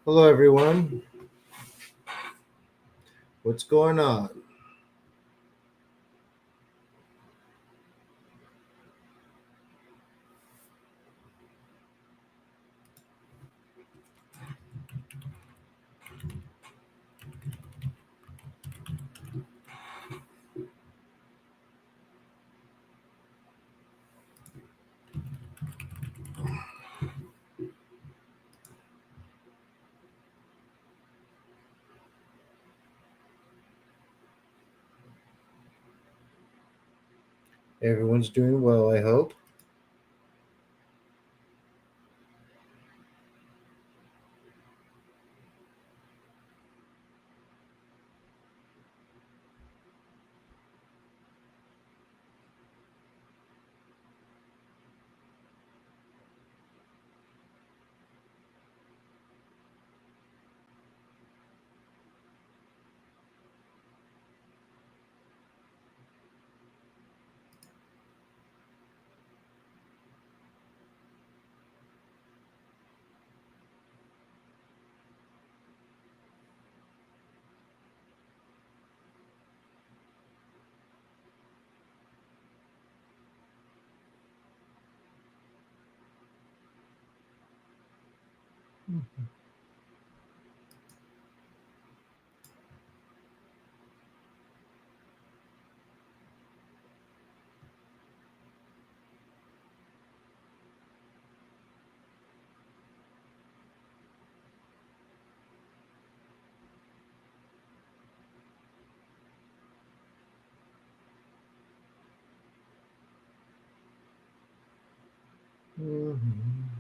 Hello, everyone. What's going on? Everyone's doing well, I hope. Mhm.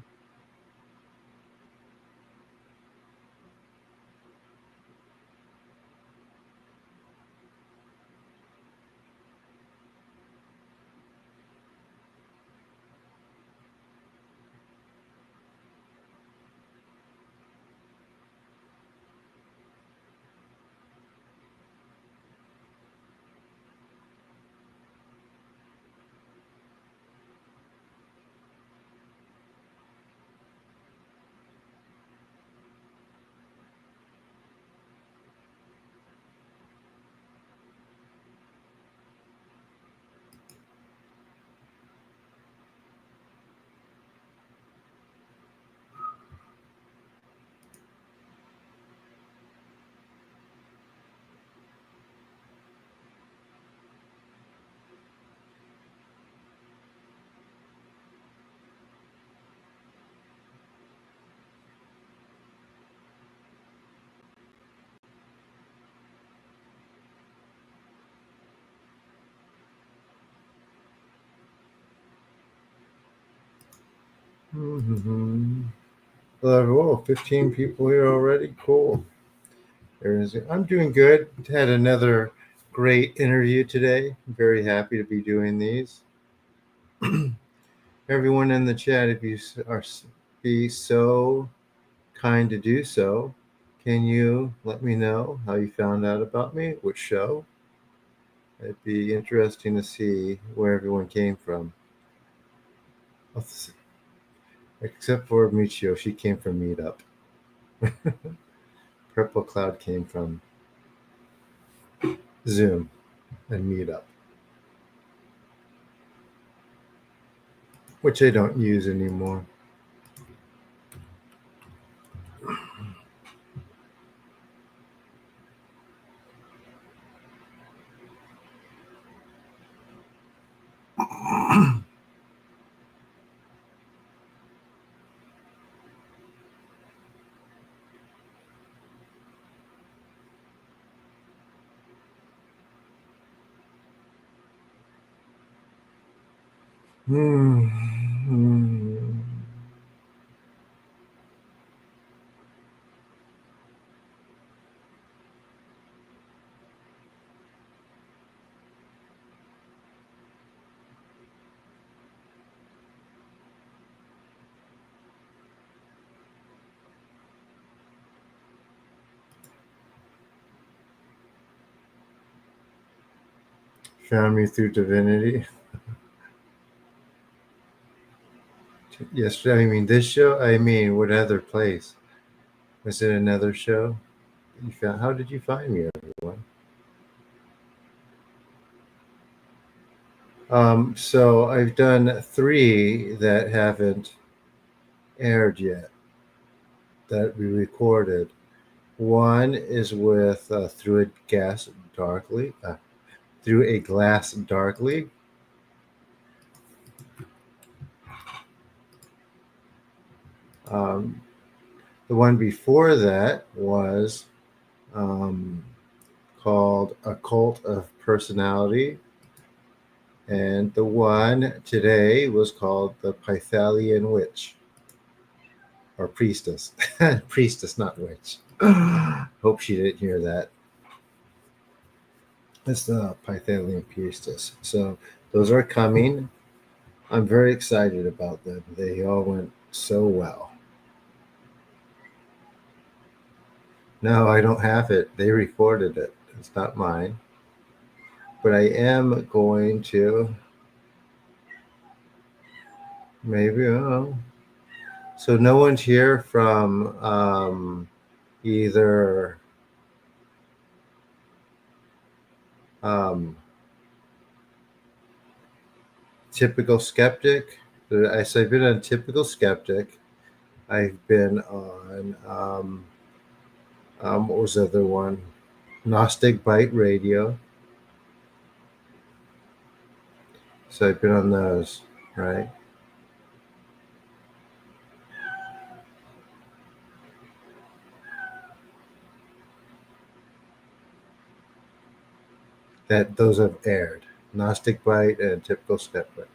Mhm. Hello, 15 people here already. Cool. I'm doing good. Had another great interview today. Very happy to be doing these. Everyone in the chat, if you are be so kind to do so, can you let me know how you found out about me? Which show? It'd be interesting to see where everyone came from. Except for Michio, she came from Meetup. Purple Cloud came from Zoom and Meetup, which I don't use anymore. Hmm. Found me through Divinity. Yesterday, I mean, this show, I mean, what other place? Was it another show? You found? How did you find me, everyone? So I've done 3 that haven't aired yet that we recorded. One is with through a glass darkly. Um, the one before that was um, called A Cult of Personality. And the one today was called The Pythalian Witch. Or Priestess. Priestess, not witch. Hope she didn't hear that. It's the Pythalian Priestess. So those are coming. I'm very excited about them. They all went so well. No, I don't have it. They recorded it. It's not mine. But I am going to. Maybe. Oh. So no one's here from either um, Typical Skeptic. I've been on Typical Skeptic. I've been on what was the other one? Gnostic Bite Radio. So I've been on those, right? That those have aired. Gnostic Bite and Typical Skeptic.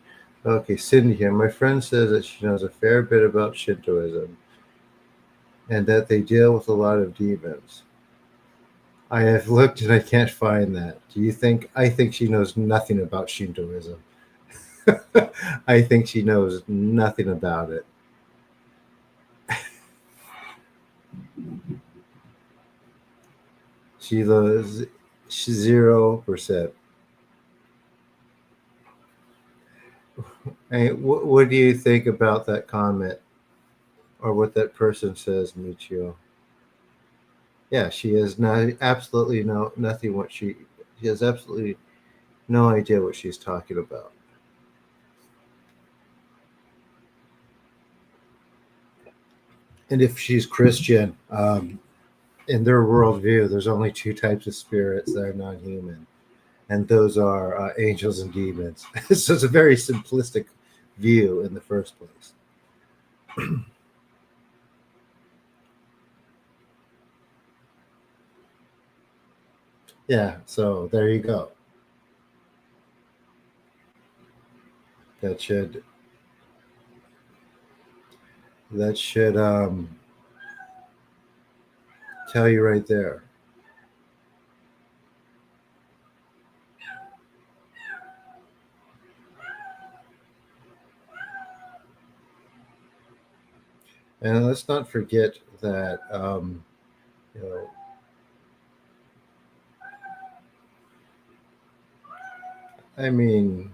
Okay, Cindy here. My friend says that she knows a fair bit about Shintoism and that they deal with a lot of demons. I have looked and I can't find that. Do you think? I think she knows nothing about Shintoism. I think she knows nothing about it. She knows 0%. Hey, what do you think about that comment or what that person says, Michio? Yeah, she has absolutely nothing. She has absolutely no idea what she's talking about. And if she's Christian, in their worldview, there's only 2 types of spirits that are non-human, and those are angels and demons. So it's a very simplistic view in the first place. Yeah, so there you go. That should that should tell you right there. And let's not forget that you know I mean,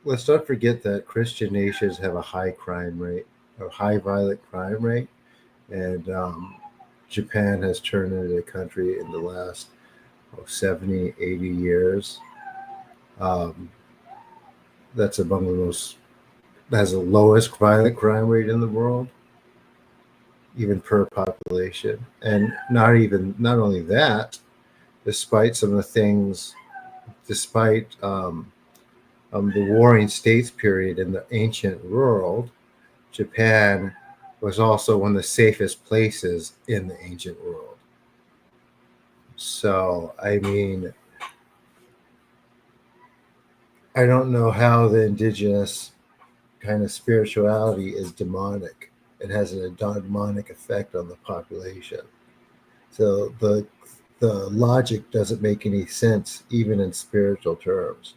let's not forget that Christian nations have a high crime rate, a high violent crime rate, and Japan has turned into a country in the last 70, 80 years. Um, that's among the most, has the lowest violent crime rate in the world, even per population. And not only that, despite some of the things, despite the Warring States period in the ancient world, Japan was also one of the safest places in the ancient world. So, I mean, I don't know how the indigenous kind of spirituality is demonic. It has a demonic effect on the population. So the logic doesn't make any sense, even in spiritual terms.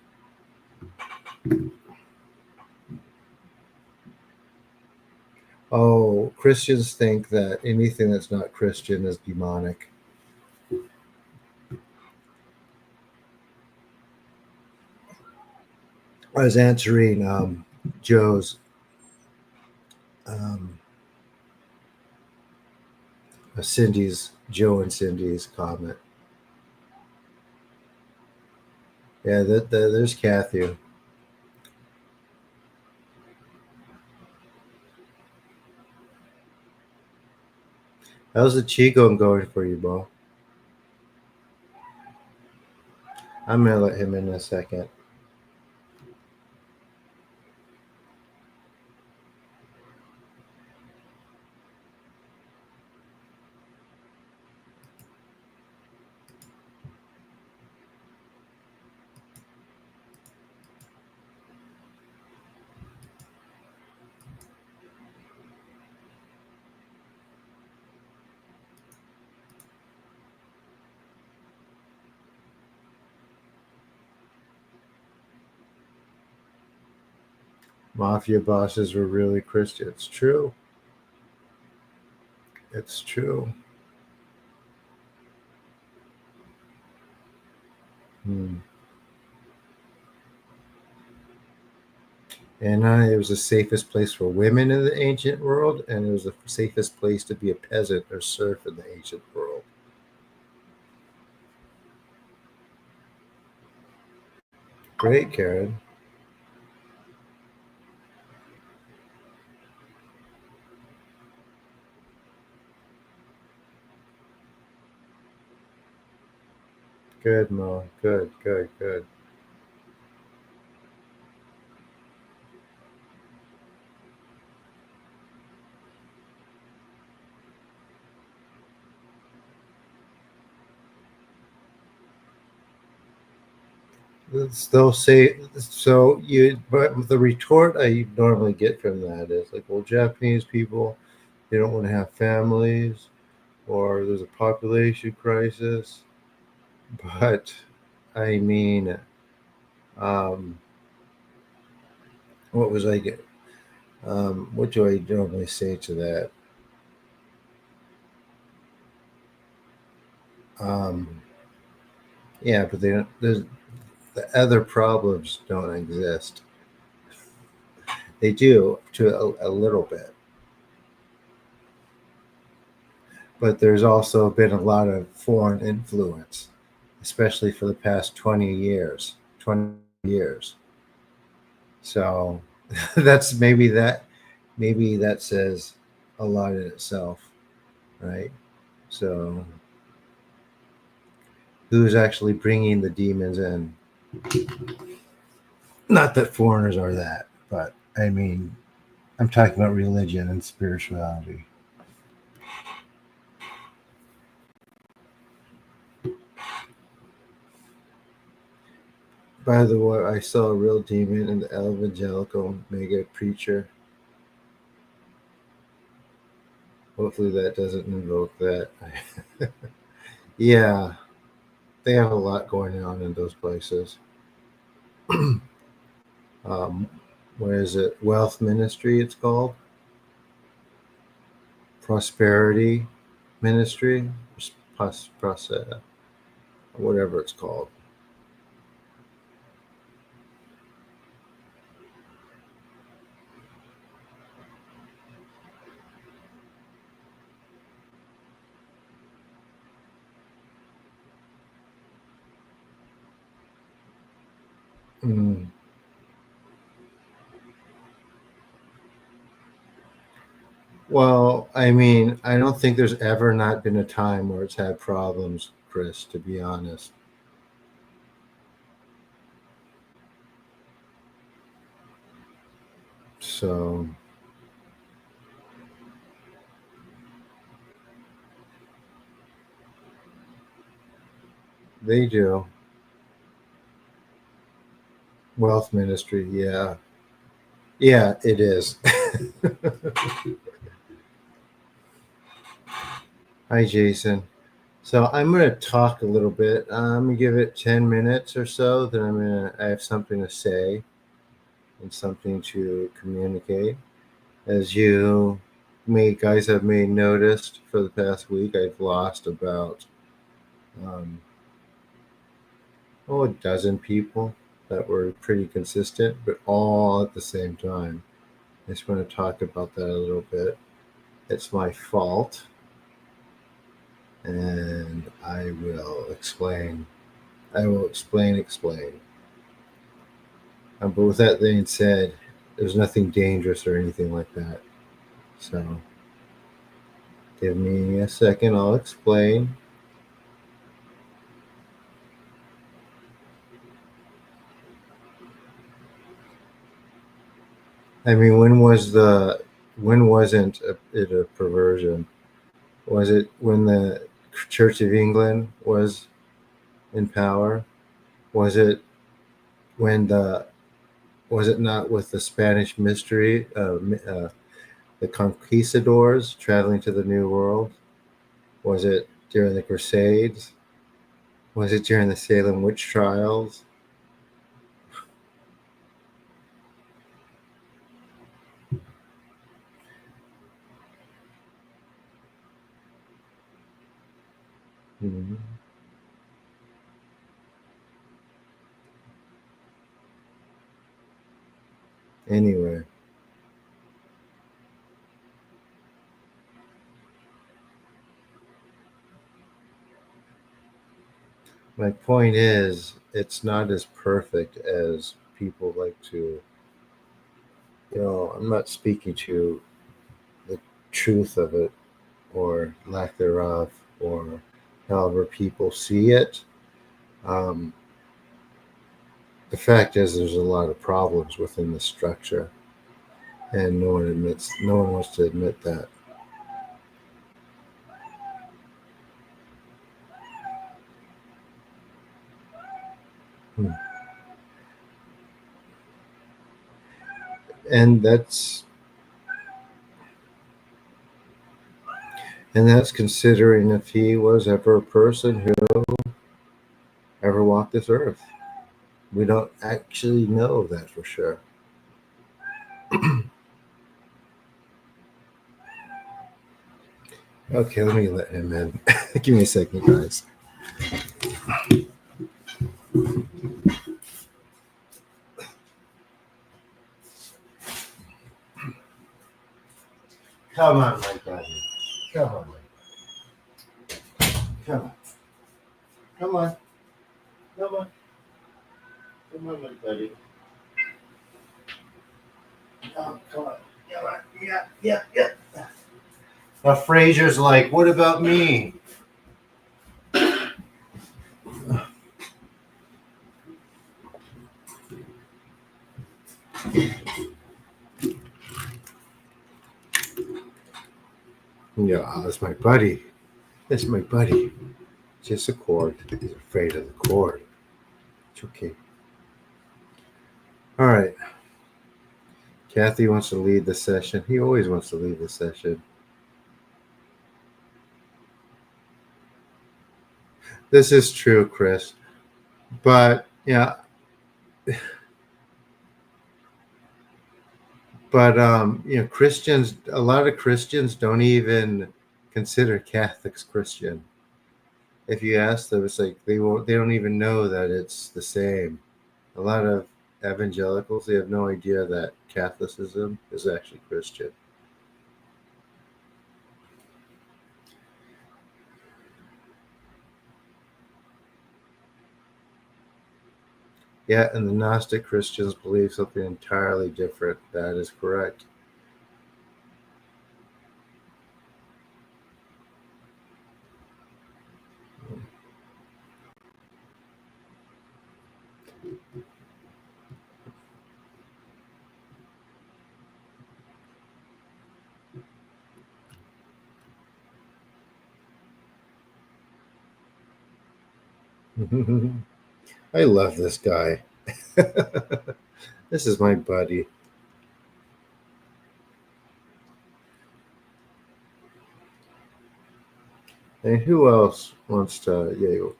Oh, Christians think that anything that's not Christian is demonic. I was answering Joe's um, Joe and Cindy's comment. Yeah, there's Kathy. How's the Qigong going for you, Bo? I'm gonna let him in a second. Mafia bosses were really Christian. It's true. It's true. Hmm. And it was the safest place for women in the ancient world, and it was the safest place to be a peasant or serf in the ancient world. Great, Karen. Good, Mo. Good, good, good. They'll say so. But the retort I normally get from that is like, well, Japanese people, they don't want to have families, or there's a population crisis. But I mean, um, what was I get? What do I normally say to that? Um, yeah, but the other problems don't exist. They do to a little bit, but there's also been a lot of foreign influence, especially for the past 20 years. 20 years. So maybe that says a lot in itself, right? So who's actually bringing the demons in? Not that foreigners are that, but I mean, I'm talking about religion and spirituality. By the way, I saw a real demon in the evangelical mega preacher. Hopefully, that doesn't invoke that. Yeah, they have a lot going on in those places. um, what is it? Wealth Ministry, it's called. Prosperity Ministry, pros, pros, whatever it's called. Mm. Well, I mean, I don't think there's ever not been a time where it's had problems, Chris, to be honest. So they do. Wealth Ministry, yeah. Yeah, it is. Hi, Jason. So I'm going to talk a little bit. I'm going to give it 10 minutes or so. Then I have something to say and something to communicate. As you guys may noticed for the past week, I've lost about um, a dozen people that were pretty consistent, but all at the same time. I just want to talk about that a little bit. It's my fault, and I will explain. I will explain. But with that being said, there's nothing dangerous or anything like that. So give me a second, I'll explain. I mean, when wasn't it a perversion? Was it when the Church of England was in power? Was it when was it not with the Spanish mystery, the conquistadors traveling to the New World? Was it during the Crusades? Was it during the Salem witch trials? Mhm. Anyway, my point is, it's not as perfect as people like to. I'm not speaking to the truth of it or lack thereof, or however people see it. Um, the fact is, there's a lot of problems within the structure, and no one wants to admit that. Hmm. And that's considering if he was ever a person who ever walked this earth. We don't actually know that for sure. Okay, let me let him in. Give me a second, guys. Come on, my buddy. Come on, come on. Come on. Come on. Come on, my buddy. Oh, come on. Come on. Yeah, yeah, yeah. Now Fraser's like, what about me? Yeah, that's my buddy. That's my buddy. Just a cord. He's afraid of the cord. It's okay. All right. Kathy wants to lead the session. He always wants to lead the session. This is true, Chris. But yeah, but Christians. A lot of Christians don't even consider Catholics Christian. If you ask them, it's like they won't. They don't even know that it's the same. A lot of evangelicals, they have no idea that Catholicism is actually Christian. Yeah, and the Gnostic Christians believe something entirely different. That is correct. I love this guy. This is my buddy. And who else wants to, you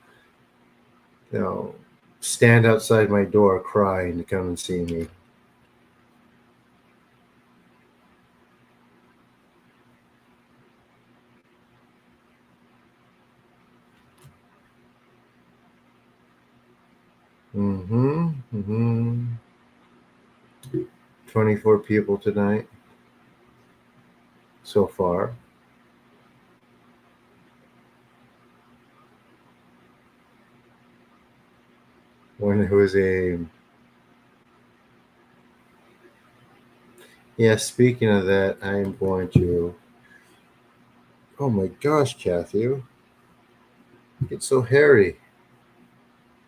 know, stand outside my door crying to come and see me? Mm-hmm. Mm-hmm. 24 people tonight. so far. When it was a yeah. Speaking of that, I am going to. Oh my gosh, Kathy, it's so hairy.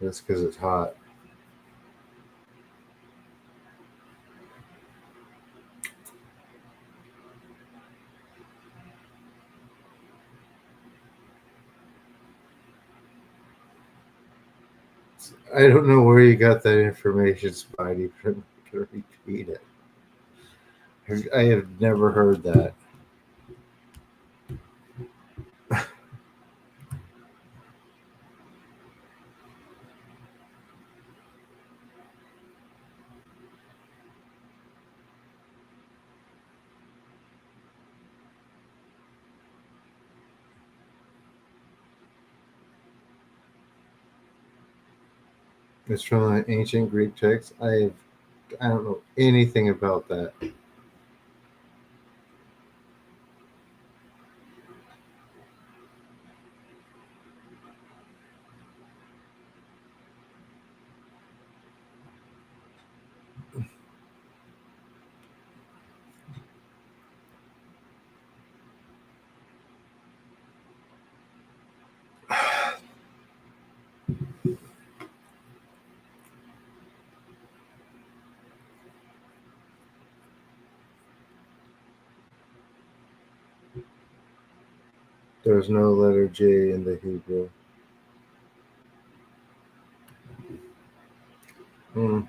That's because it's hot. I don't know where you got that information, Spidey, but I'm going to repeat it. I have never heard that. It's from an ancient Greek text. I don't know anything about that. There's no letter J in the Hebrew. Hmm.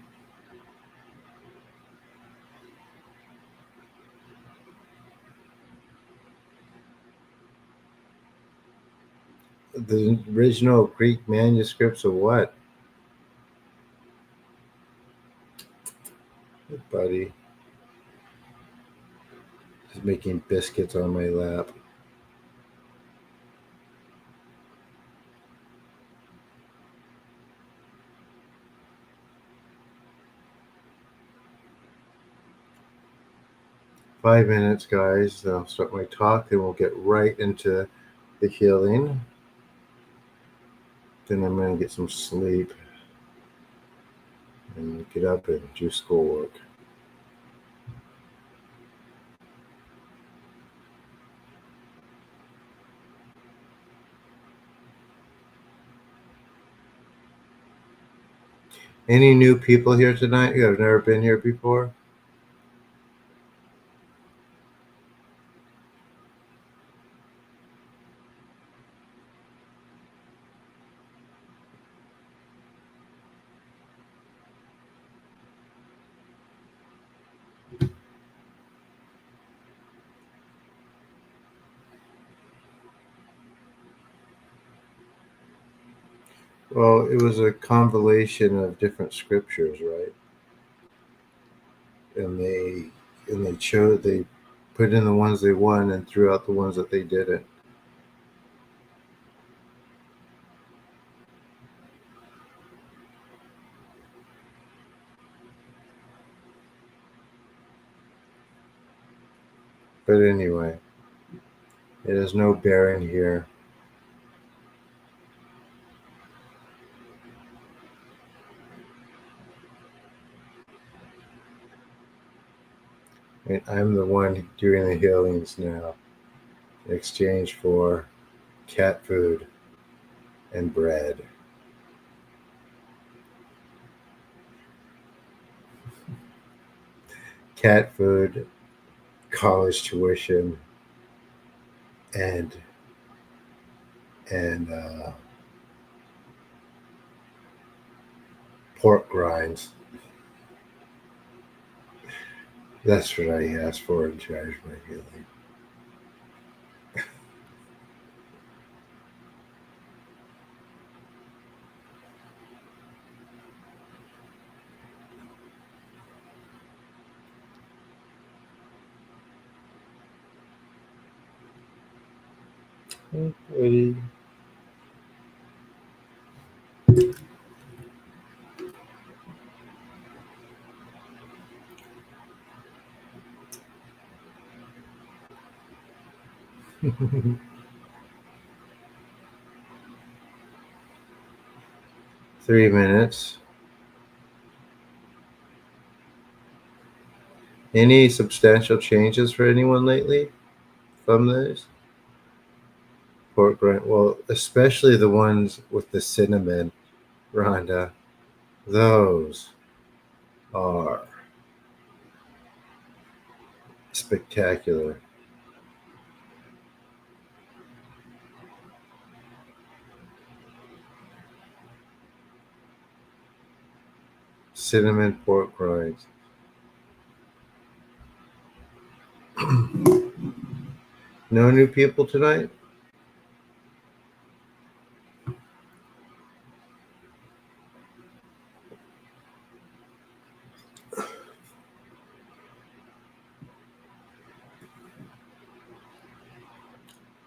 The original Greek manuscripts of what? Hey, buddy. He's making biscuits on my lap. Five minutes, guys. I'll start my talk, and we'll get right into the healing. Then I'm going to get some sleep and get up and do schoolwork. Any new people here tonight who have never been here before? Well, it was a convolution of different scriptures, right? And they put in the ones they won and threw out the ones that they didn't. But anyway, it has no bearing here. I'm the one doing the healings now in exchange for cat food and bread. Cat food, college tuition, and and pork grinds. That's what I asked for in charge of my healing. Ready? 3 minutes. Any substantial changes for anyone lately from those? Pork rind. Well, especially the ones with the cinnamon, Rhonda. Those are spectacular. Cinnamon pork rinds. No new people tonight?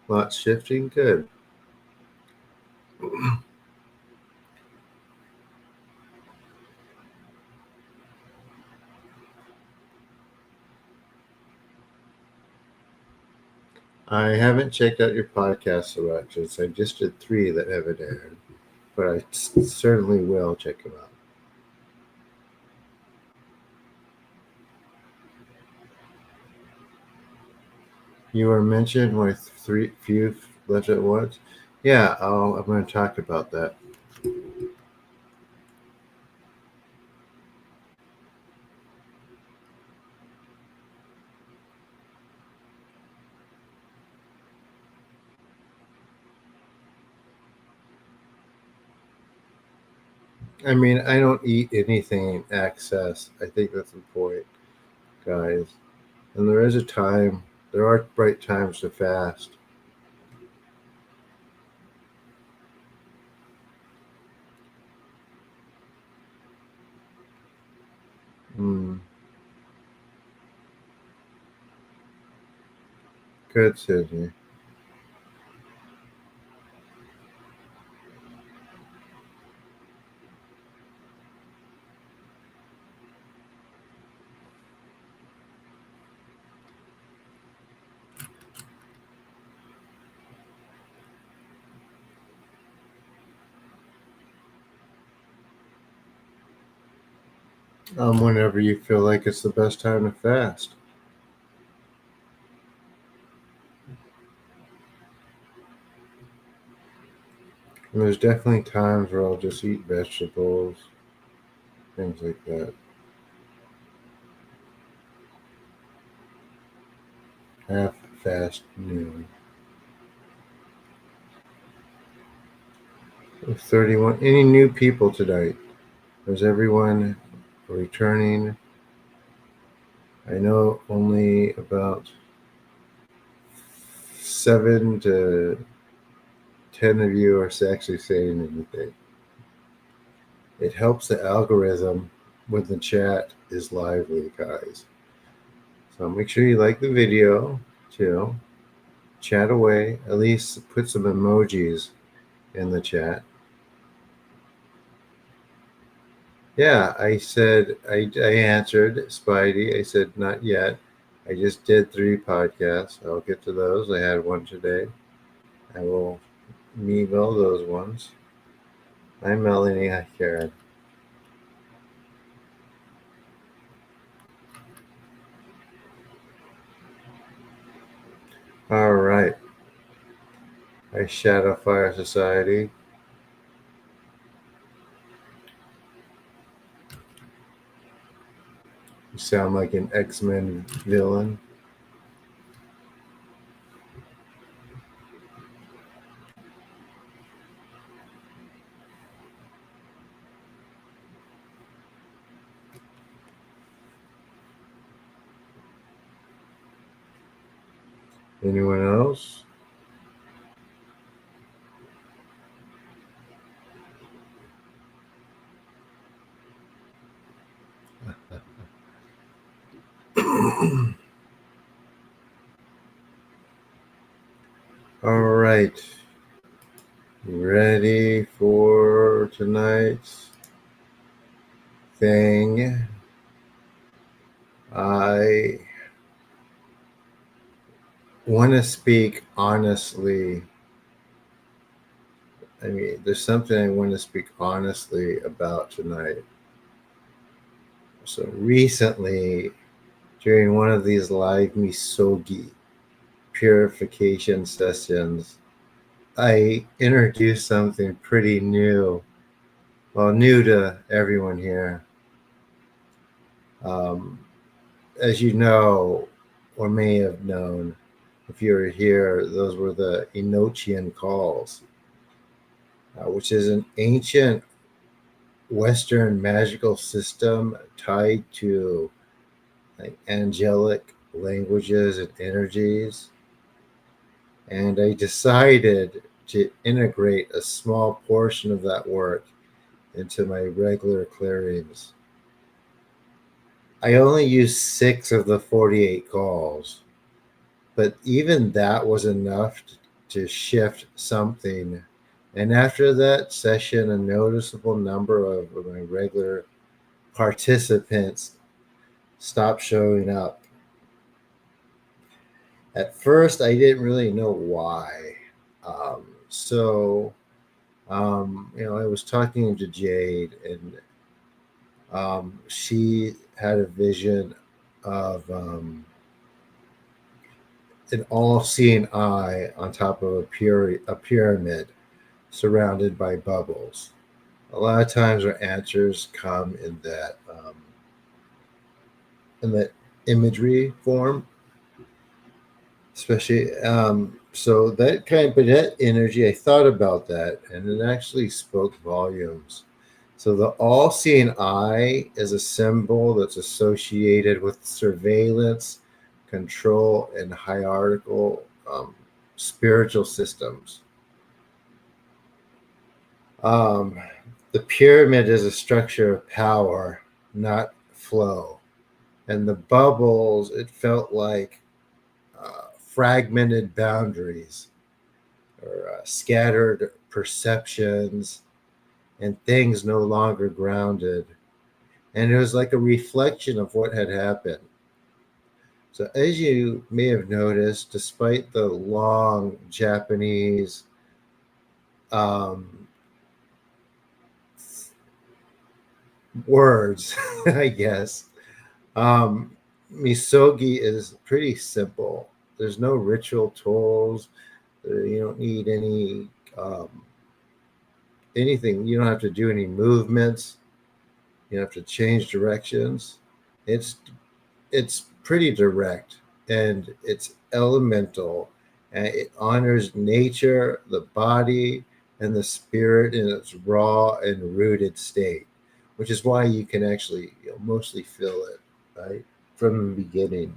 Lots shifting? Good. I haven't checked out your podcast selections. I just did 3 that haven't aired, but I certainly will check them out. You were mentioned with 3 few left at once. Yeah, I'm going to talk about that. I mean, I don't eat anything in excess. I think that's the point, guys. And there is a time, there are right times to fast. Mm, good, Sydney. Whenever you feel like it's the best time to fast. And there's definitely times where I'll just eat vegetables, things like that. Half fast noon. 31. Any new people tonight? Is everyone returning? I know only about 7 to 10 of you are actually saying anything. It helps the algorithm when the chat is lively, guys. So make sure you like the video too. Chat away. At least put some emojis in the chat. Yeah, I said I answered Spidey. I said not yet. I just did 3 podcasts. I'll get to those. I had one today. I will email those ones. Hi Melanie. Hi Karen. All right. Hi Shadow Fire Society. You sound like an X-Men villain. Anyone else? All right. Ready for tonight's thing? I want to speak honestly. I mean, there's something I want to speak honestly about tonight. So recently, during one of these live Misogi purification sessions, I introduced something pretty new. Well, new to everyone here. Um, as you know, or may have known, if you were here, those were the Enochian calls, which is an ancient Western magical system tied to like angelic languages and energies. And I decided to integrate a small portion of that work into my regular clearings. I only used 6 of the 48 calls, but even that was enough to shift something. And after that session, a noticeable number of my regular participants stopped showing up. At first, I didn't really know why. I was talking to Jade, and she had a vision of an all-seeing eye on top of a pyramid surrounded by bubbles. A lot of times, our answers come in that imagery form, especially. So but that energy, I thought about that, and it actually spoke volumes. So the all-seeing eye is a symbol that's associated with surveillance, control, and hierarchical spiritual systems. Um, the pyramid is a structure of power, not flow. And the bubbles, it felt like fragmented boundaries or scattered perceptions and things no longer grounded. And it was like a reflection of what had happened. So, as you may have noticed, despite the long Japanese um, words, I guess, um, Misogi is pretty simple. There's no ritual tools. You don't need um, anything. You don't have to do any movements. You don't have to change directions. It's it's pretty direct, and it's elemental, and it honors nature, the body, and the spirit in its raw and rooted state, which is why you can actually mostly feel it right from the beginning.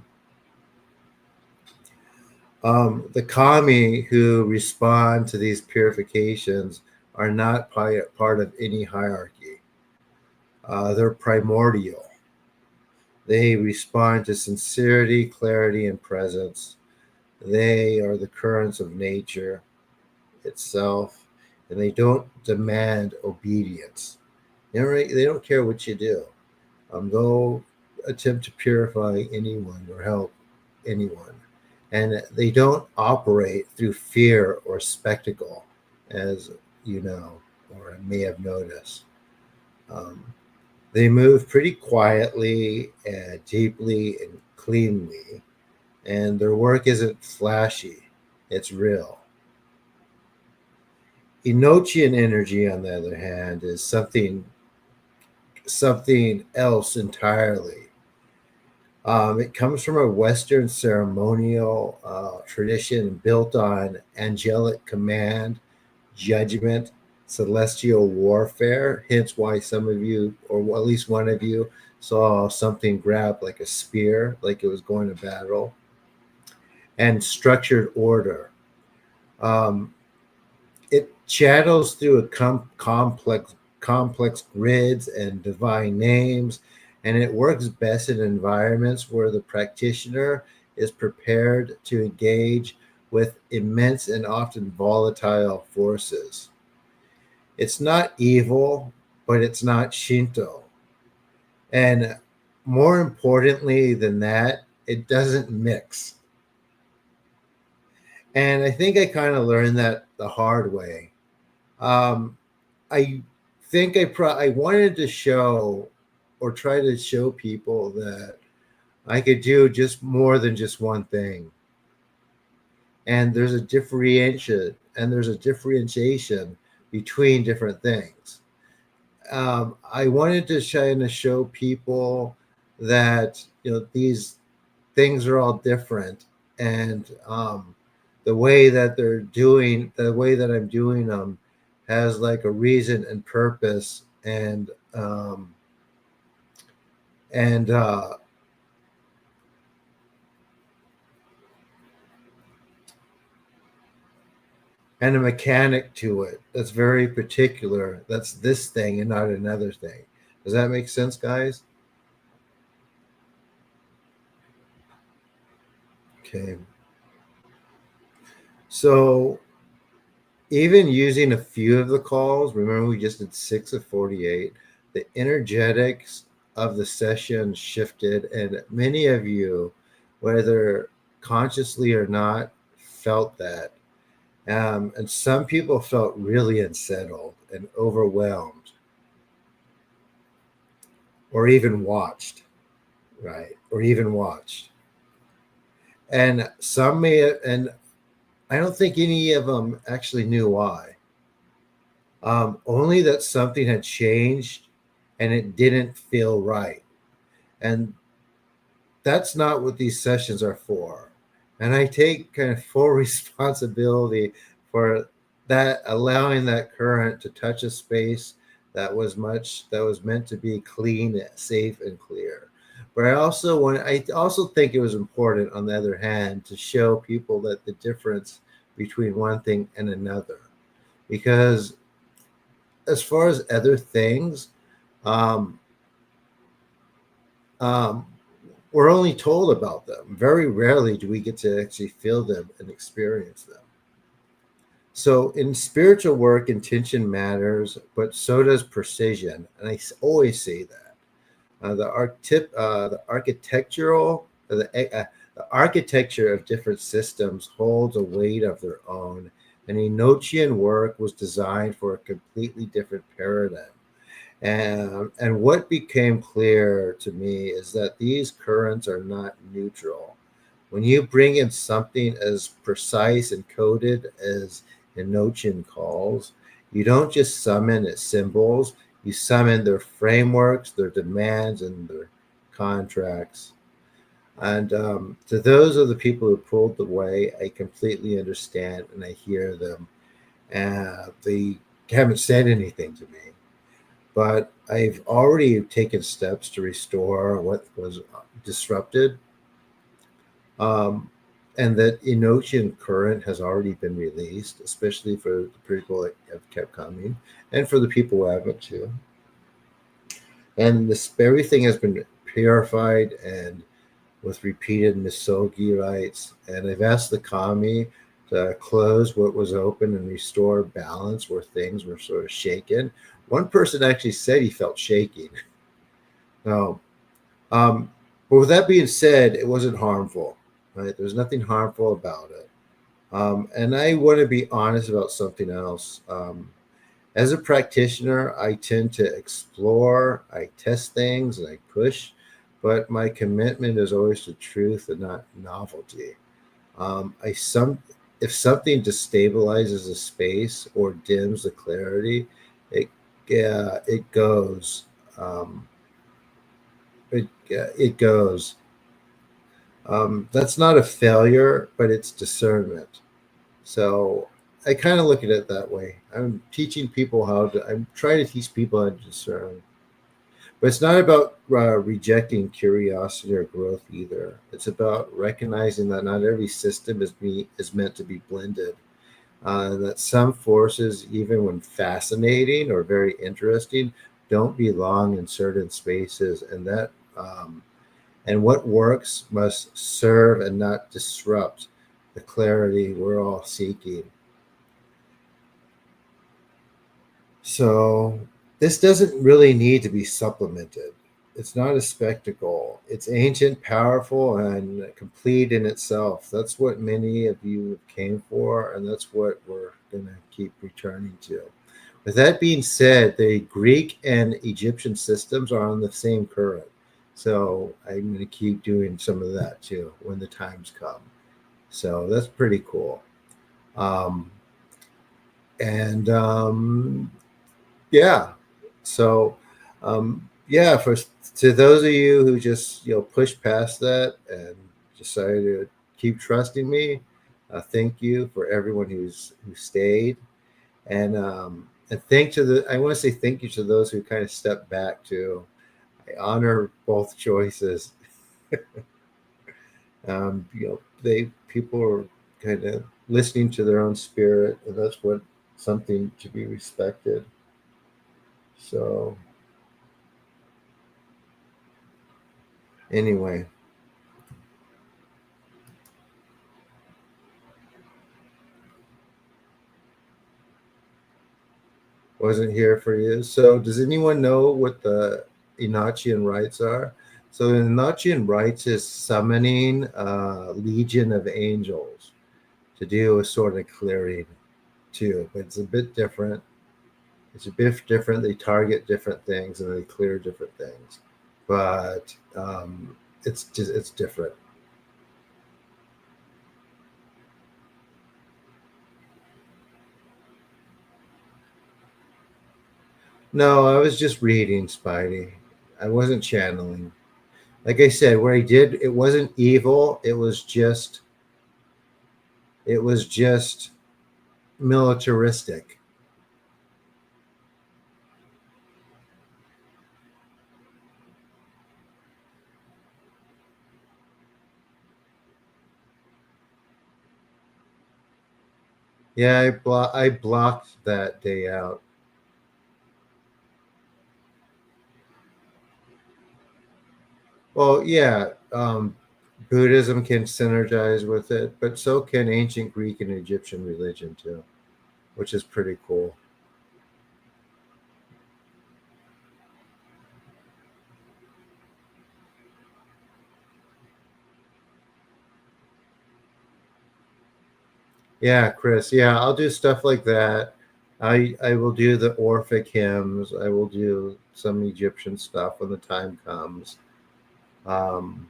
The kami who respond to these purifications are not part of any hierarchy. They're primordial. They respond to sincerity, clarity, and presence. They are the currents of nature itself, and they don't demand obedience. They don't care what you do. They'll attempt to purify anyone or help anyone. And they don't operate through fear or spectacle, as you know, or may have noticed. Um, they move pretty quietly and deeply and cleanly, and their work isn't flashy, it's real. Enochian energy, on the other hand, is something else entirely. It comes from a Western ceremonial tradition built on angelic command, judgment, celestial warfare. Hence, why some of you, or at least one of you, saw something grab like a spear, like it was going to battle, and structured order. Um, it channels through complex grids and divine names, and it works best in environments where the practitioner is prepared to engage with immense and often volatile forces. It's not evil, but it's not Shinto. And more importantly than that, it doesn't mix. And I think I kind of learned that the hard way. Um, I think I wanted to show or try to show people that I could do just more than just one thing. And there's a differentiation between different things. I wanted to try to show people that these things are all different, and the way that I'm doing them has like a reason and purpose, and and a mechanic to it that's very particular. That's this thing and not another thing. Does that make sense, guys? Okay. So even using a few of the calls, remember we just did 6 of 48, the energetics of the session shifted, and many of you, whether consciously or not, felt that. And some people felt really unsettled and overwhelmed, or even watched, right? Or even watched. And some and I don't think any of them actually knew why. Only that something had changed and it didn't feel right. And that's not what these sessions are for. And I take kind of full responsibility for that, allowing that current to touch a space that was meant to be clean, safe, and clear. But I also think it was important, on the other hand, to show people that the difference between one thing and another. Because as far as other things, um, um, we're only told about them. Very rarely do we get to actually feel them and experience them. So in spiritual work, intention matters, but so does precision. And always say that. The architectural, the architecture of different systems holds a weight of their own. And Enochian work was designed for a completely different paradigm. And what became clear to me is that these currents are not neutral. When you bring in something as precise and coded as Enochian calls, you don't just summon its symbols, you summon their frameworks, their demands, and their contracts. And to those of the people who pulled the way, I completely understand and I hear them. And they haven't said anything to me, but I've already taken steps to restore what was disrupted. Um, and that Enochian current has already been released, especially for the people that have kept coming, and for the people who haven't too. And this everything has been purified and with repeated Misogi rites. And I've asked the kami to close what was open and restore balance where things were sort of shaken. One person actually said he felt shaking. No. But with that being said, it wasn't harmful, right? There's nothing harmful about it. And I want to be honest about something else. As a practitioner, I tend to explore, I test things, and I push, but my commitment is always to truth and not novelty. I some If something destabilizes a space or dims the clarity, it it goes. Um, it goes. That's not a failure, but it's discernment. So I kind of look at it that way. I'm trying to teach people how to discern. But it's not about rejecting curiosity or growth either. It's about recognizing that not every system is meant to be blended. That some forces, even when fascinating or very interesting, don't belong in certain spaces, and what works must serve and not disrupt the clarity we're all seeking. So this doesn't really need to be supplemented. It's not a spectacle. It's ancient, powerful, and complete in itself. That's what many of you came for, and that's what we're going to keep returning to. With that being said, the Greek and Egyptian systems are on the same current. So I'm going to keep doing some of that too when the times come. So that's pretty cool. Um, and Yeah, so yeah, for to those of you who just push past that and decided to keep trusting me, thank you for everyone who stayed, and I want to say thank you to those who kind of stepped back too. I honor both choices. They people are kind of listening to their own spirit, and that's what something to be respected. So anyway. Wasn't here for you. So, does anyone know what the Enochian rites are? So, the Enochian rites is summoning a legion of angels to do a sort of clearing too. But it's a bit different. It's a bit different. They target different things and they clear different things. But it's different. No, I was just reading, Spidey. I wasn't channeling. Like I said, what I did, it wasn't evil. It was just militaristic. Yeah, I blocked that day out. Well, yeah, Buddhism can synergize with it, but so can ancient Greek and Egyptian religion too, which is pretty cool. Yeah, Chris. Yeah, I'll do stuff like that. I will do the Orphic hymns. I will do some Egyptian stuff when the time comes. Um,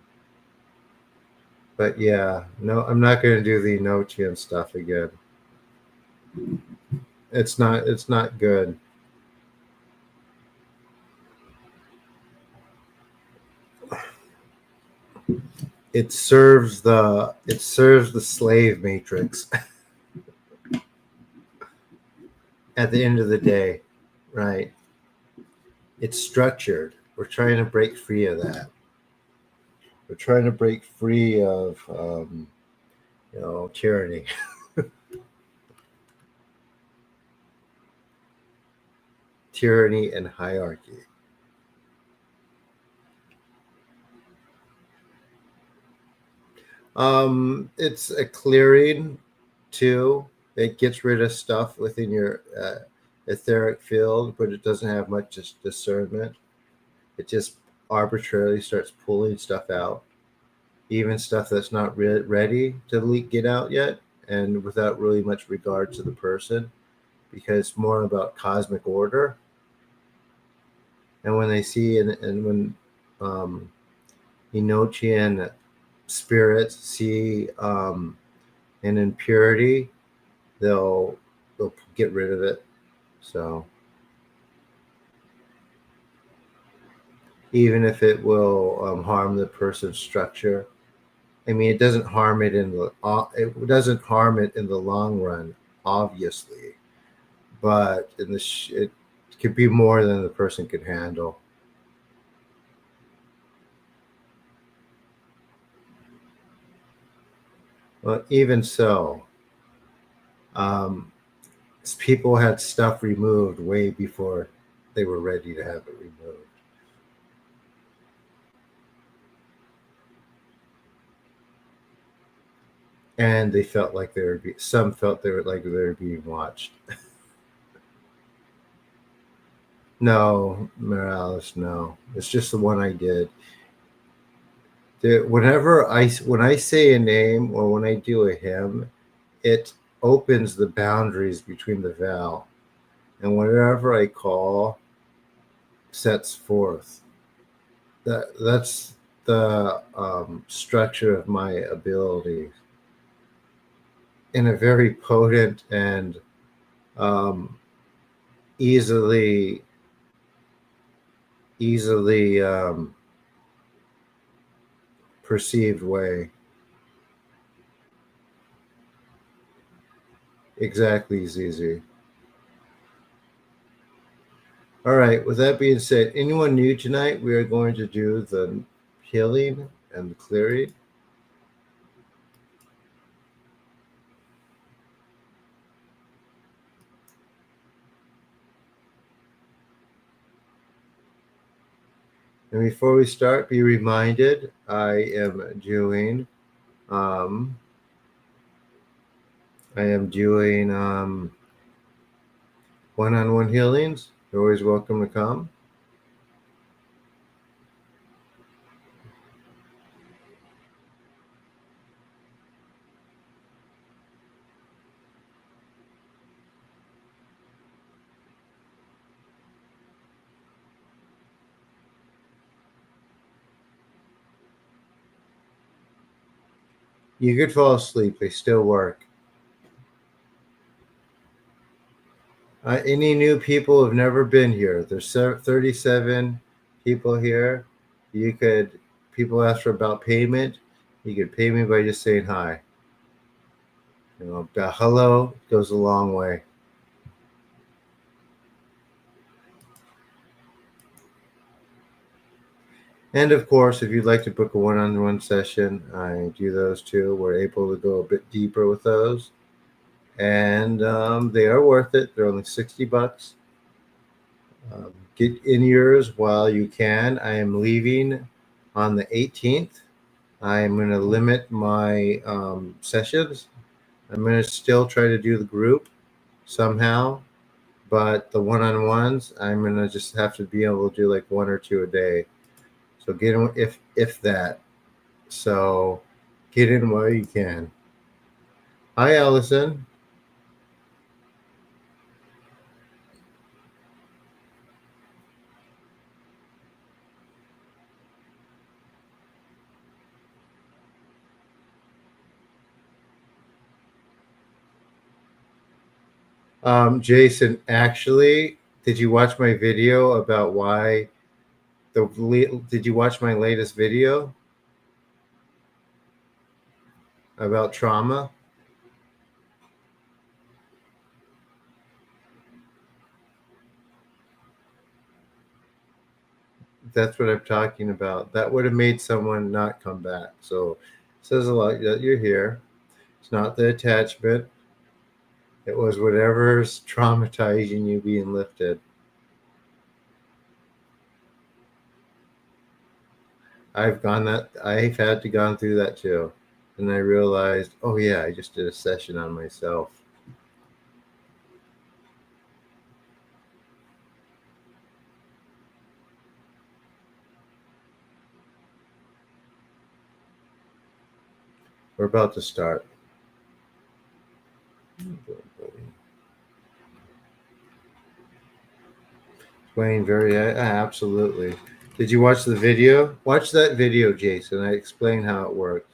but yeah, no, I'm not going to do the Enochian stuff again. It's not good. It serves the slave matrix at the end of the day, right? It's structured. We're trying to break free of that. We're trying to break free of tyranny. Tyranny and hierarchy. It's a clearing too. It gets rid of stuff within your etheric field, but it doesn't have much discernment. It just arbitrarily starts pulling stuff out, even stuff that's not ready to get out yet, and without really much regard to the person, because it's more about cosmic order. And when they see and when um, Enochian spirits see an impurity, they'll they'll get rid of it. So even if it will harm the person's structure, I mean, it doesn't harm it in the long run, obviously, but it could be more than the person could handle. But even so, um, people had stuff removed way before they were ready to have it removed, and they felt like some felt they were like they were being watched. No, Morales, no. It's just the one I did. When I say a name or when I do a hymn, it opens the boundaries between the vow. And whatever I call sets forth. That's the structure of my ability in a very potent and um, easily perceived way. Exactly, Zizi. All right. With that being said, anyone new tonight? We are going to do the healing and the clearing. And before we start, be reminded um, I am doing one-on-one healings. You're always welcome to come. You could fall asleep. They still work. Any new people who've never been here? There's 37 people here. You could. People ask for about payment. You could pay me by just saying hi. You know, hello goes a long way. And of course, if you'd like to book a one-on-one session, I do those too. We're able to go a bit deeper with those, and they are worth it. They're only $60. Get in yours while you can. I am leaving on the 18th. I am going to limit my sessions. I'm going to still try to do the group somehow, but the one-on-ones, I'm going to just have to be able to do like one or two a day. So get in if that. So get in while you can. Hi, Allison. Jason, actually, did you watch my video about why did you watch my latest video about trauma? That's what I'm talking about. That would have made someone not come back. So it says a lot that you're here. It's not the attachment. It was whatever's traumatizing you being lifted. I've had to gone through that too. And I realized, oh yeah, I just did a session on myself. We're about to start. Explain very absolutely. Did you watch the video? Watch that video, Jason. I explain how it works.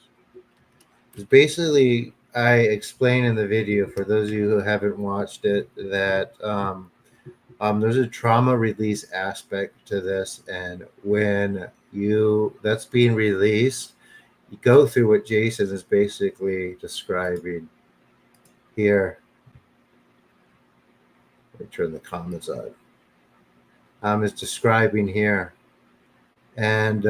It's basically, I explain in the video for those of you who haven't watched it that there's a trauma release aspect to this, and when that's being released, you go through what Jason is basically describing here. Let me turn the comments on. Is describing here, and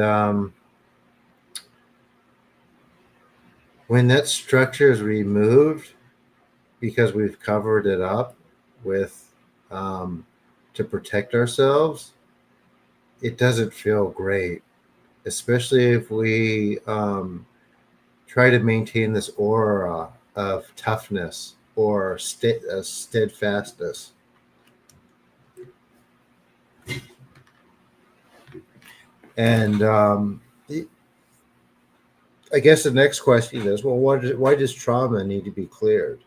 when that structure is removed, because we've covered it up with to protect ourselves, it doesn't feel great, especially if we try to maintain this aura of toughness or steadfastness. And I guess the next question is, well, why does trauma need to be cleared?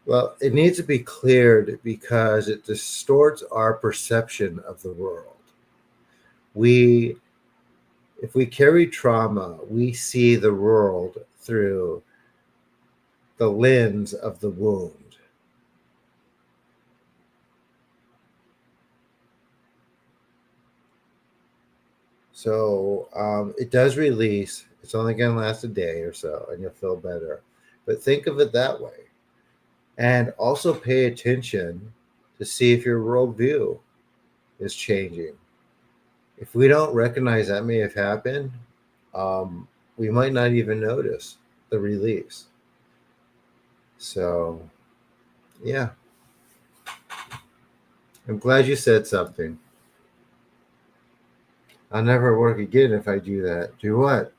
Well, it needs to be cleared because it distorts our perception of the world. We, if we carry trauma, we see the world through the lens of the wound. So it does release. It's only going to last a day or so, and you'll feel better. But think of it that way. And also pay attention to see if your worldview is changing. If we don't recognize that may have happened, we might not even notice the release. So, yeah. I'm glad you said something. I'll never work again if I do that. Do what?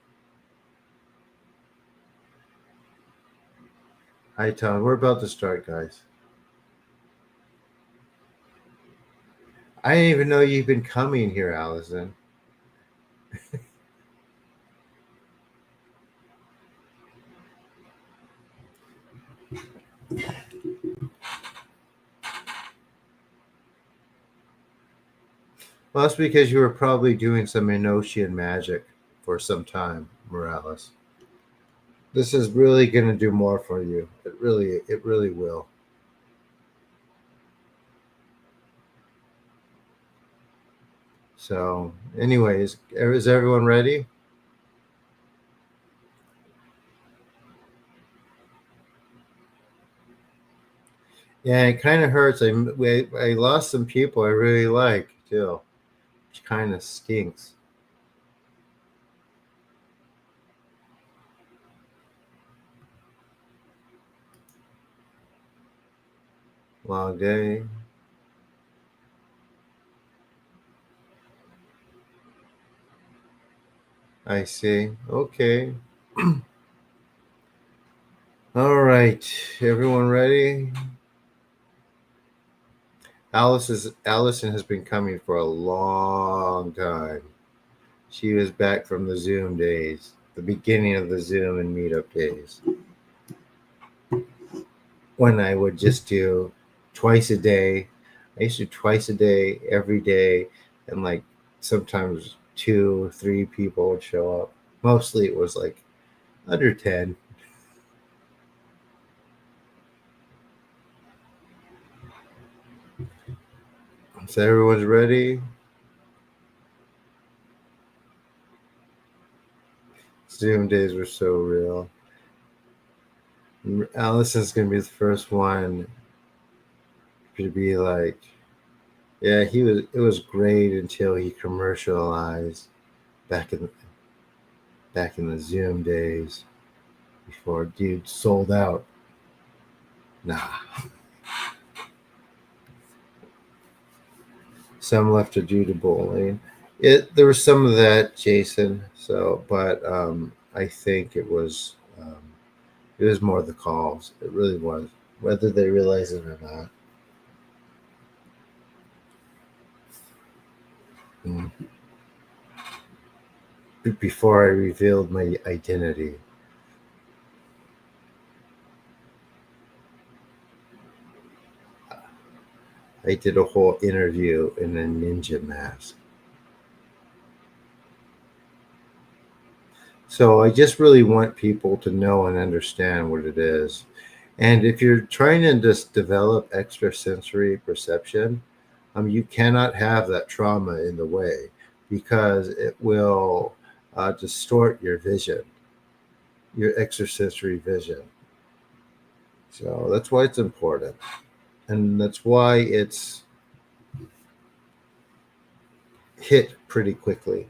Hi, Tom. We're about to start, guys. I didn't even know you've been coming here, Allison. Well, that's because you were probably doing some Enochian magic for some time, Morales. This is really going to do more for you. It really will. So, anyways, is everyone ready? Yeah, it kind of hurts. I lost some people I really like too, which kind of stinks. Long day. I see. Okay. All right. Everyone ready? Allison has been coming for a long time. She was back from the Zoom days, the beginning of the Zoom and meetup days, when I would just do twice a day. I used to do twice a day, every day, and like sometimes 2 or 3 people would show up. Mostly it was like under 10. So everyone's ready. Zoom days were so real. Allison's gonna be the first one to be like, yeah, he was. It was great until he commercialized back in the Zoom days before dude sold out. Nah, some left to do to bullying. There was some of that, Jason. So, but I think it was more the calls. It really was, whether they realize it or not. Mm. Before I revealed my identity. I did a whole interview in a ninja mask. So I just really want people to know and understand what it is. And if you're trying to just develop extrasensory perception, you cannot have that trauma in the way because it will distort your vision, your extrasensory vision. So that's why it's important. And that's why it's hit pretty quickly.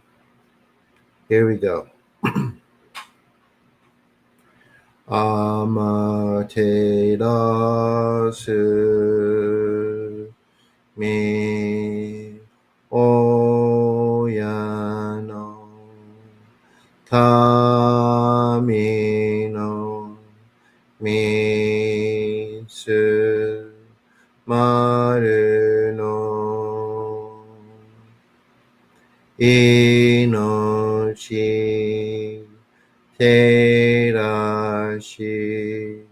Here we go. Amate dasu mi oyano tamino mitsu maru no 命照らし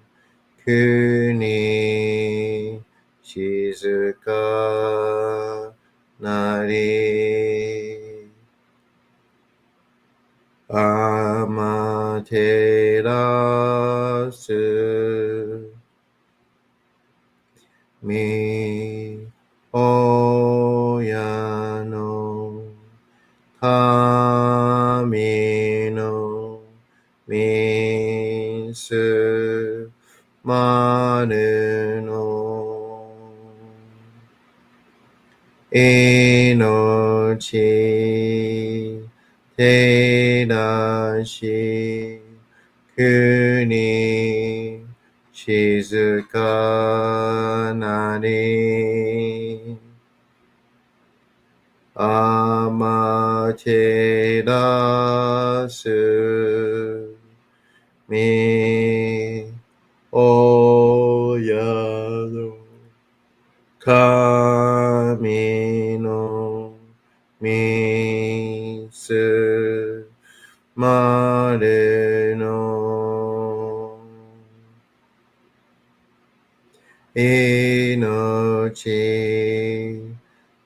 国静かなり天照らすみ親の神のみすまるの命照らし国静かなり天照らすみ親の神のみすまるの命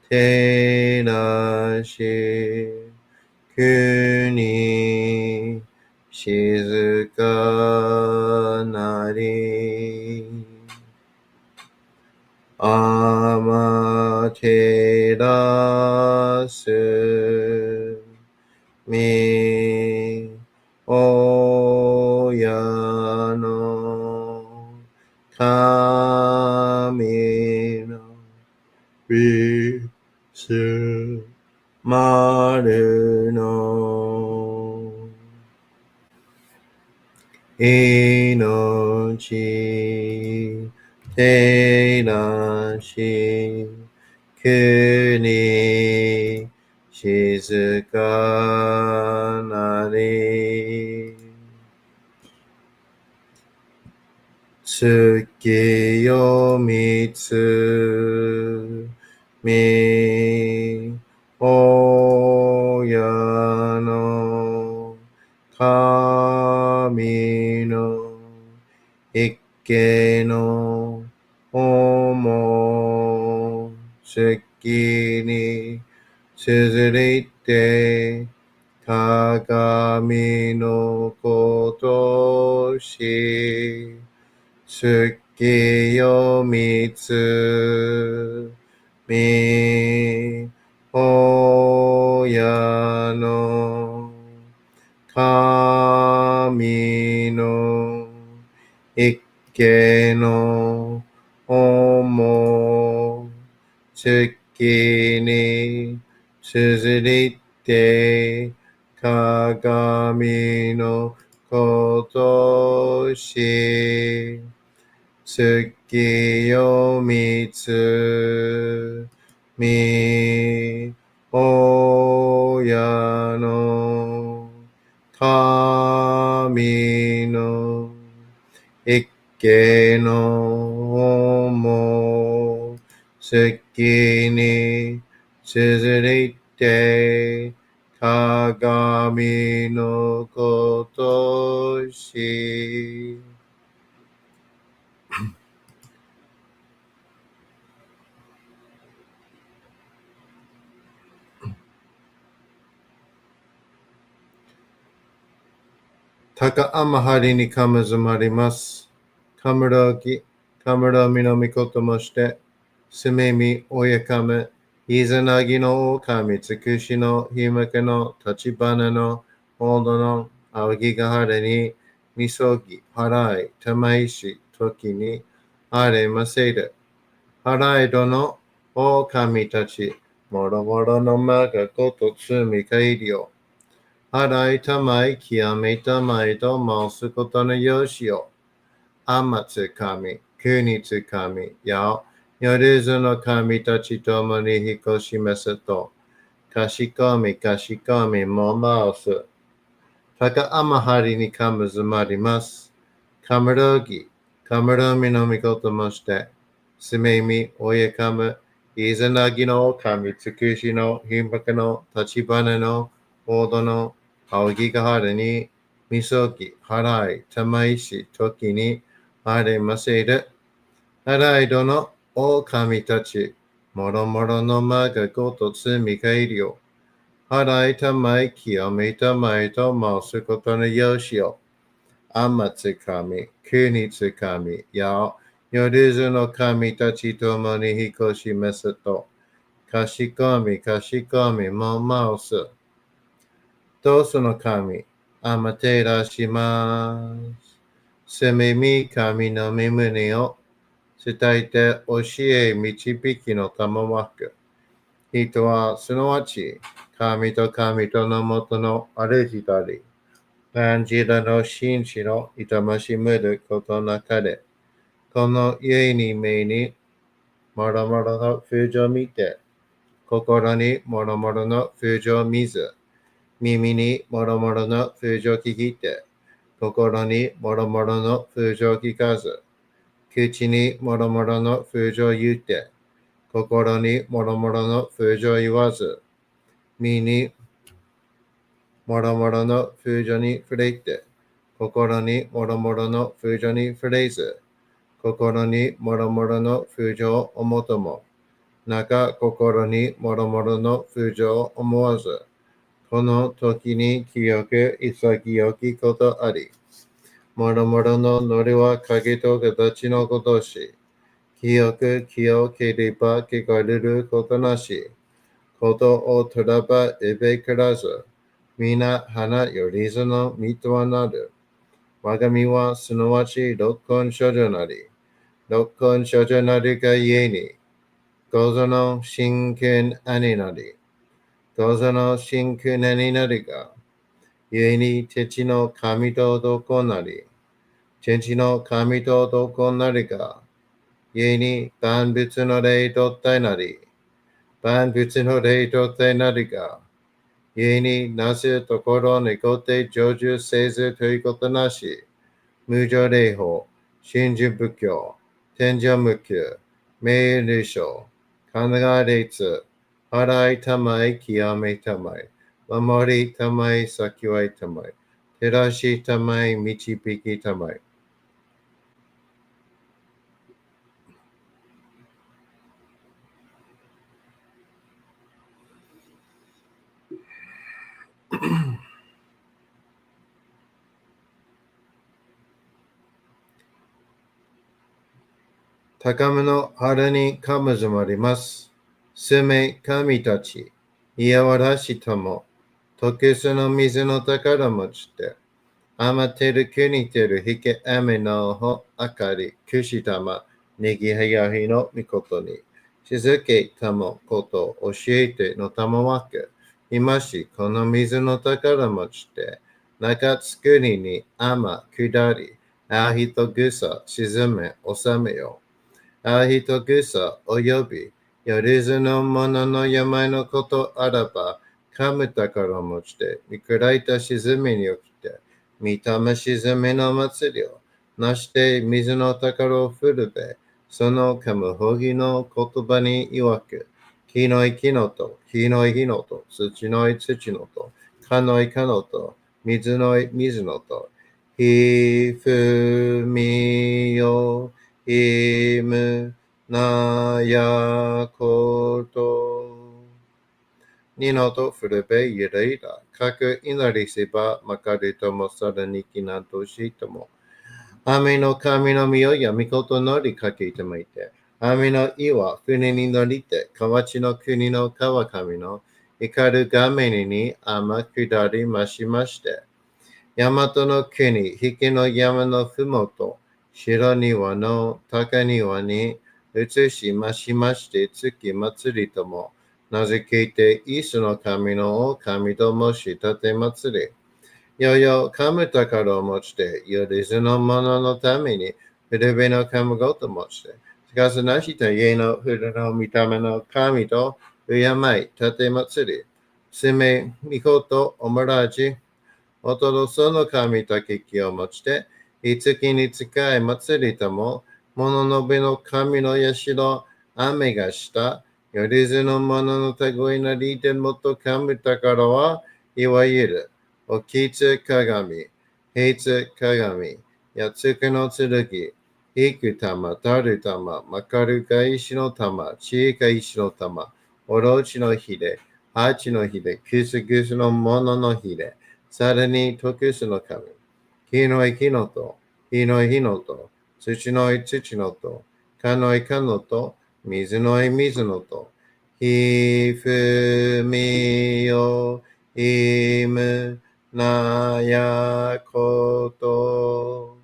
照らし国静かなり天照らすみ親の神のみすまるの命照らし国静かなり月よみつみ親の神の一家の思う月に綴りて鏡のことし月よみつみ親の神の一家の思う月に綴りて鏡のことし月よみつみ親の神の一家の思う月に綴りて鏡のことし高天張にかむずまります。かむろぎ、かむろみのみこともして、すめみおやかむ、いざなぎの狼つくしのひまけの立花のほどのあぎがはれに、みそぎ、払い、たまいし、時に、あれませる。払いどの狼たち、もろもろのまがことつみかいりよ。払いたまい、極めたまいと申すことのよしよ。天つ神、国つ神、や、夜ずの神たちともに引っ越しますと、かしこみかしこみもます。高天張にかむずまります。かむろぎ、かむろみのみこともして、すめみ、おやかむ、イザナギの神尽くしの品格の立花の報道の仰ぎが春に、みそぎ、払い、玉石、時に、あれませる。払いどの狼たち、もろもろの間がごとつみがいるよ。払いたまい、清めたまいと申すことのよしよ。あまつかみ、国つかみ、や、よりずの神たちともに引こしめすと、かしこみ、かしこみ、もます。どうすの神、あまてらします。すみみ神の耳を伝えて教え導きのたまわく。人はすなわち神と神とのもとのあるじたり、感じらの真摯の痛ましむることなかれ、この家に目にもろもろの風情を見て、心にもろもろの風情を見ず、耳にもろもろの風情を聞いて、心にもろもろの風情を聞かず、口にもろもろの風情を言って、心にもろもろの風情を言わず、身にもろもろの風情に触れて、心にもろもろの風情に触れず、心にもろもろの風情を思うとも、中心にもろもろの風情を思わず、この時に清く潔きことあり、もろもろのノリは影と形のことし、清く清ければ汚れることなし、ことをとらばえべからず、皆花よりずのみとはなる。我が身はすなわち六根処女なり、六根処女なりがゆえに、ごぞの真剣兄なり、ごぞの真剣兄なりが、ゆえに父の神とどこなり、父の神とどこなりが、ゆえに万物の霊と体なり、万物の霊と体なりが、ゆえになすところにごて成就せずということなし、無常霊法、真珠仏教、天上無休、名理書、神奈川列、払いたまい、清めたまい、守りたまい、先はいたまい、照らしたまい、導きたまい。高めの春にかむずまります。すめ神たち、いやわらしとも、時すの水の宝持ちて、あまてる国てるひけあめのほあかり、くしたま、ねぎはやひのみことに、しずけたもこと教えてのたまわけ、いまし、この水の宝持ちて、中つくりにあま下り、あひとぐさ沈め収めよ。あひとぐさおよび、よりずのものの病のことあらば、かむ宝持ちて、みくらいた沈みに起きて、みたま沈みの祭りを、なして水の宝を振るべ、そのかむほぎの言葉に曰く、木のい木のと、火のい火のと、土のい土のと、かのいかのと、水のい水のと、ひふみよ、いむなやこと。にのとふるべゆれいだ。かく祈りせばまかりともさらにきなとしとも。雨の神の実をやみことのりかけてまいて。雨の意は船に乗りて、河内の国の川上の怒る画面に天下りましまして。大和の国、引きの山のふもと、白庭の高庭に移しましまして月祭りとも、なぜけいてイスの神の神ともしたて祭り。よよ、かむ宝を持ちて、よりずのもののために、古べのかむごと持ちて、しかしなした家の古の見た目の神と、敬い、たて祭り。すめ、みこと、おもらじ、おとどその神とききを持ちて、いつきに使い祭りとも、もののべの神の社、雨がした、よりずのものの類なりでもっとかむたからは、いわゆる、おきつ鏡、平つ鏡、やつくの剣、いく玉、たる玉、まかるか石の玉、ちいか石の玉、おろちのひれ、はちのひれ、くすぐすのもののひれ、さらにとくすの神、木のい木のと、火のい火のと、土のい土のと、かのいかのと、水のい水のと、ひふみよいむなやこと。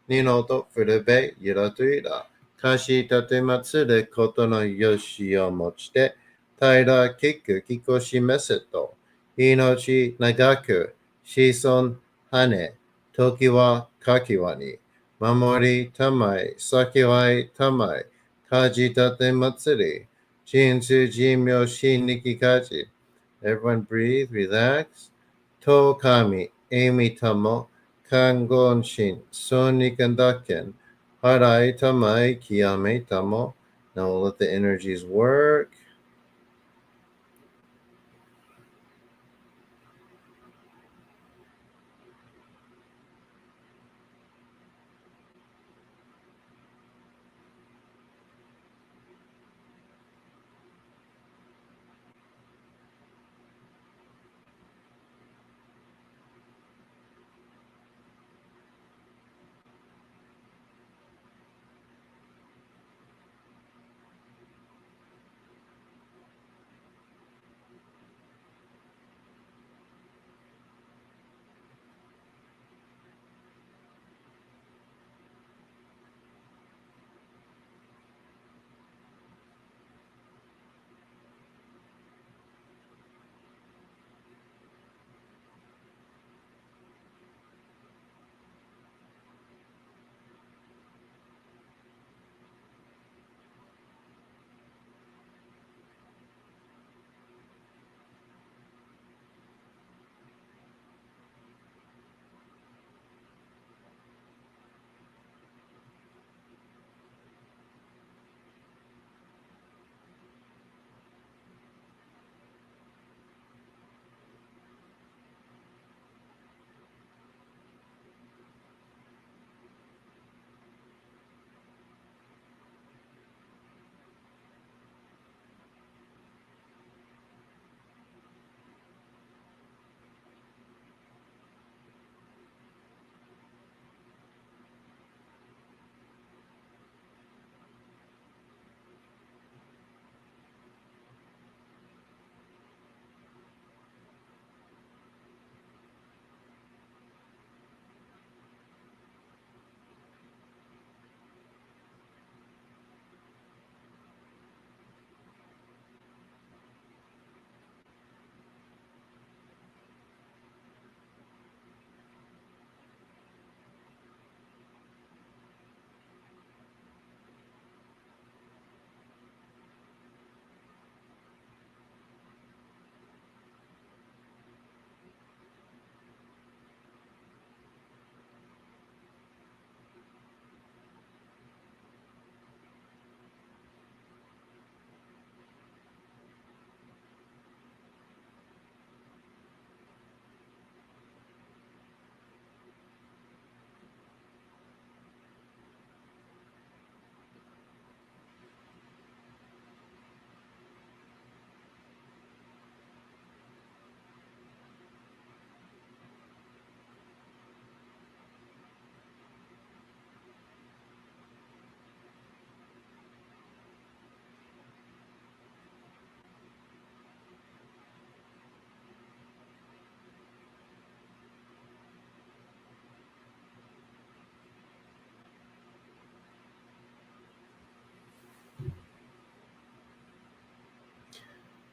二のと古べゆらといら。かしたてまつることのよしをもちて、平らきくきこしめせと、命長く、子孫はね、時はかきわに、守りたまい、先はいたまい、かじたてまつり、人数寿命しにきかじ。Everyone breathe, relax. とかみ、えみたも、看護師、ソニカンダケン、払いたまい、極めたも。Now let the energies work.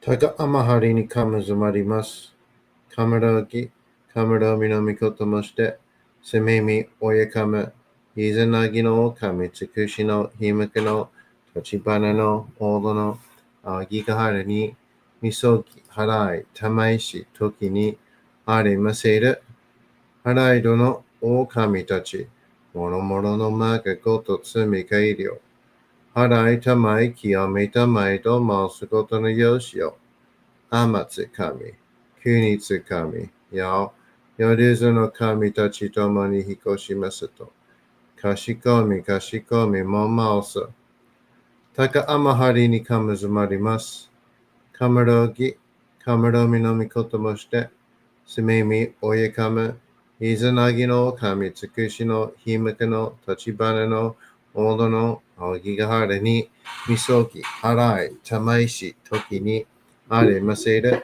たがあまはりにかむずまります。カムラギ、カムラミのみこともして、せめみおやかむ、いざなぎのかみつくしのひむくの、とちばなのおどの、あぎがはるに、みそぎ、はらい、たまいし、ときに、ありませる。はらいどの狼たち、もろもろのまがごとつみかいりょう。Harai tamai kiyome tamai to masukoto no yoshio. Amatsu kami. Kunitsu kami. Yao. Yoruzu no kami tachi tomo ni hikoshimasu to. Kashikomi kashikomi momaosu. Taka amahari ni kamazumarimasu. Kamarogi. Kamaromi no mikoto moshite. Sumemi oyekama. Izanagi no kami tsukushi no himaka no tachibana no odo no aogigahara ni misogi harai tamaishi toki ni are maseru.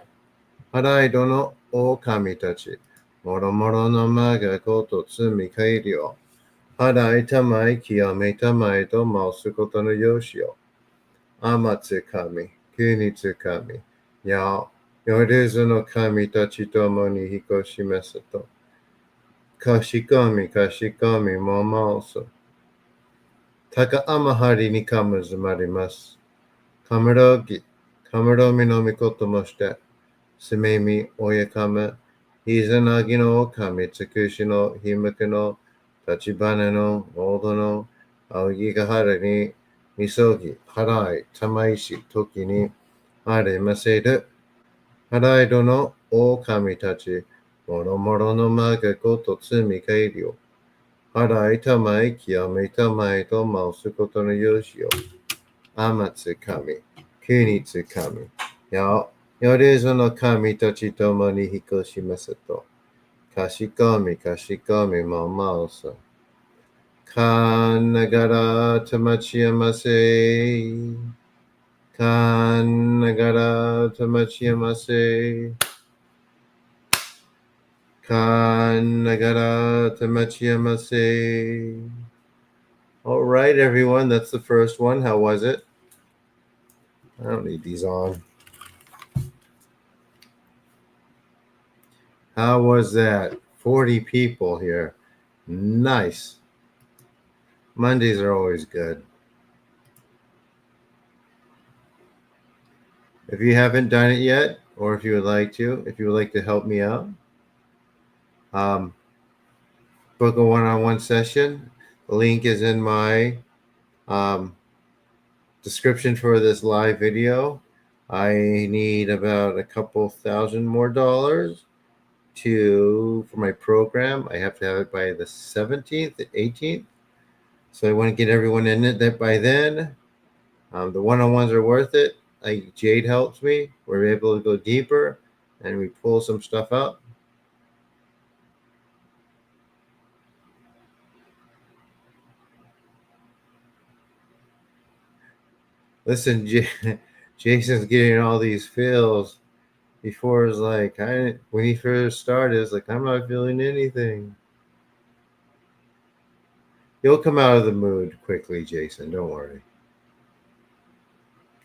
Harai dono o kami tachi. Moro moro no maga koto tsumi kairyo. Harai tamai kiyome tamai to mausu koto no yoshio. Amatsu kami. Kunitsu kami. Yao. Yoruzu no kami tachi tomo ni hikoshimasu to. Kashikomi kashikomi momosu. Taka amahari ni kamazumarimasu. Kamarogi. Kamaromi no mikoto moshite. Sumemi oyakama. Izanagi no kami tsukushi no himaka no tachibana no odo no aogigahara ni misogi harai tamaishi toki ni are maseru. Harai dono o kami tachi. Moro moro no maga koto tsumi kairyo. Harai tamai kiyome tamai to mausu koto no yoshio. Amatsu kami. Kunitsu kami. Yao. Yoruzu no kami tachi tomo ni hikoshimasu to. Kashikomi kashikomi momaosu. Kanagara tamachiyamase. Kanagara tamachiyamase. Kanagara tamachiyamase. All right, everyone, that's the first one. How was it? I don't need these on. How was that? 40 people here. Nice. Mondays are always good. If you haven't done it yet, or if you would like to help me out, book a one-on-one session. The link is in my description for this live video. I need about a couple thousand more dollars for my program. I have to have it by the 17th, 18th. So I want to get everyone in it that by then. The one-on-ones are worth it. Jade helps me. We're able to go deeper and we pull some stuff out. Listen, Jason's getting all these feels. Before, it's like when he first started, it's like I'm not feeling anything. You'll come out of the mood quickly, Jason. Don't worry.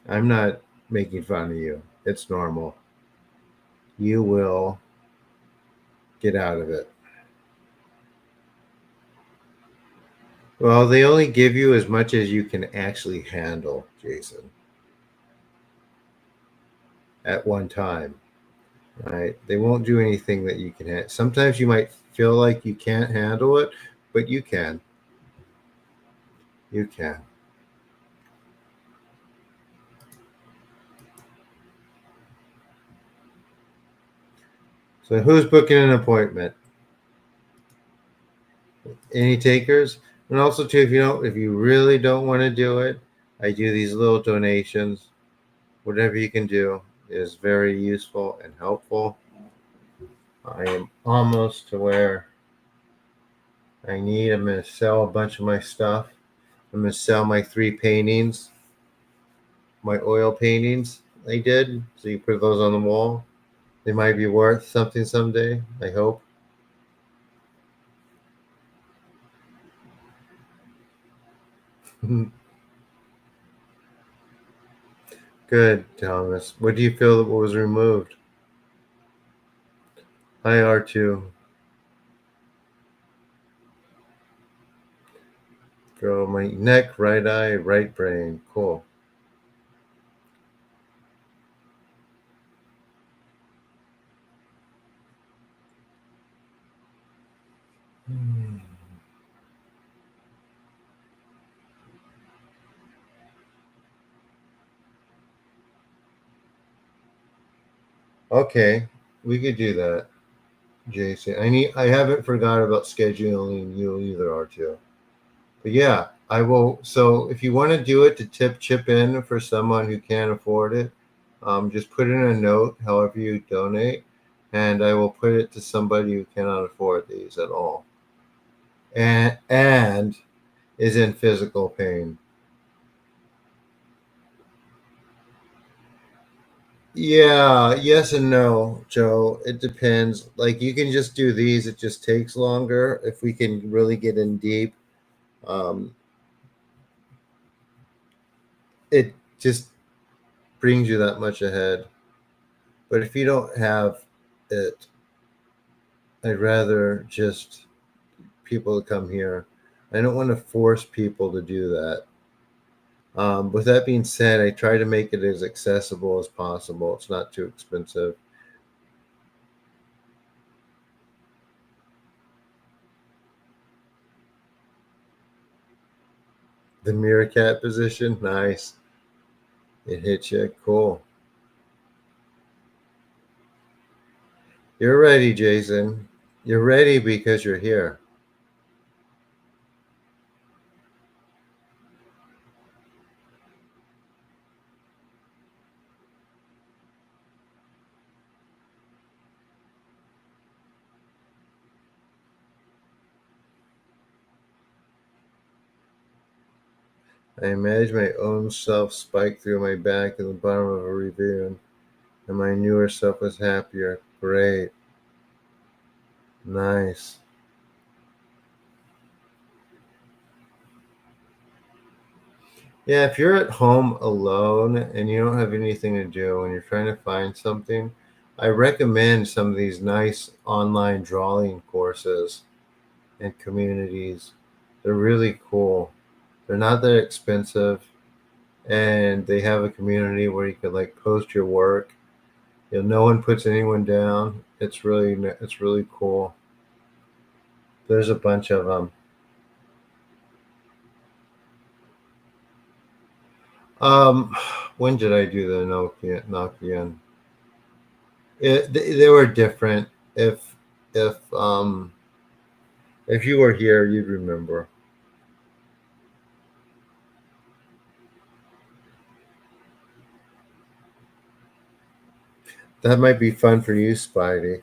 I'm not making fun of you. It's normal. You will get out of it. Well, they only give you as much as you can actually handle, Jason, at one time. Right? They won't do anything that you can. Sometimes you might feel like you can't handle it, but you can. You can. So who's booking an appointment? Any takers? And also too, if you really don't want to do it, I do these little donations. Whatever you can do is very useful and helpful. I am almost to where I'm going to sell a bunch of my stuff. I'm going to sell my 3 paintings, my oil paintings I did. So you put those on the wall. They might be worth something someday, I hope. Good, Thomas. What do you feel that was removed? Hi, R2. Go my neck, right eye, right brain. Cool. Okay, we could do that, Jason. I haven't forgot about scheduling you either, R2. But yeah, I will. So if you want to do it to chip in for someone who can't afford it, just put in a note, however you donate, and I will put it to somebody who cannot afford these at all, and is in physical pain. Yeah, yes and no, Joe. It depends. Like you can just do these. It just takes longer. If we can really get in deep, um, it just brings you that much ahead. But if you don't have it, I'd rather just people to come here. I don't want to force people to do that. With that being said, I try to make it as accessible as possible. It's not too expensive. The meerkat position, nice. It hits you. Cool. You're ready, Jason. You're ready because you're here. I imagine my own self spiked through my back in the bottom of a ravine, and my newer self was happier. Great. Nice. Yeah, if you're at home alone and you don't have anything to do and you're trying to find something, I recommend some of these nice online drawing courses and communities. They're really cool. They're not that expensive and they have a community where you can like post your work. You know, no one puts anyone down. It's really cool. There's a bunch of them. Um, when did I do the Nokia? They were different. If if you were here, you'd remember. That might be fun for you, Spidey.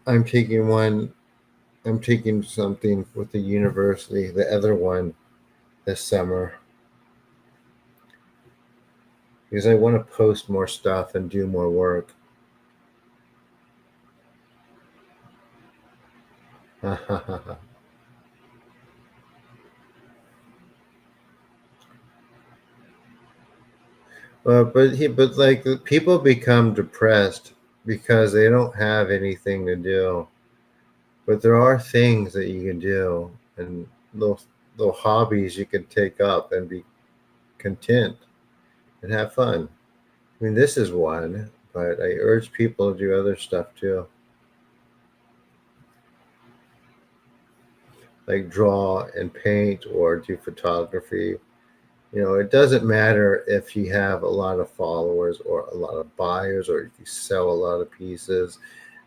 I'm taking one. I'm taking something with the university. The other one this summer because I want to post more stuff and do more work. but like people become depressed because they don't have anything to do. But there are things that you can do and little hobbies you can take up and be content and have fun. I mean, this is one, but I urge people to do other stuff too, like draw and paint or do photography. You know, it doesn't matter if you have a lot of followers or a lot of buyers or if you sell a lot of pieces.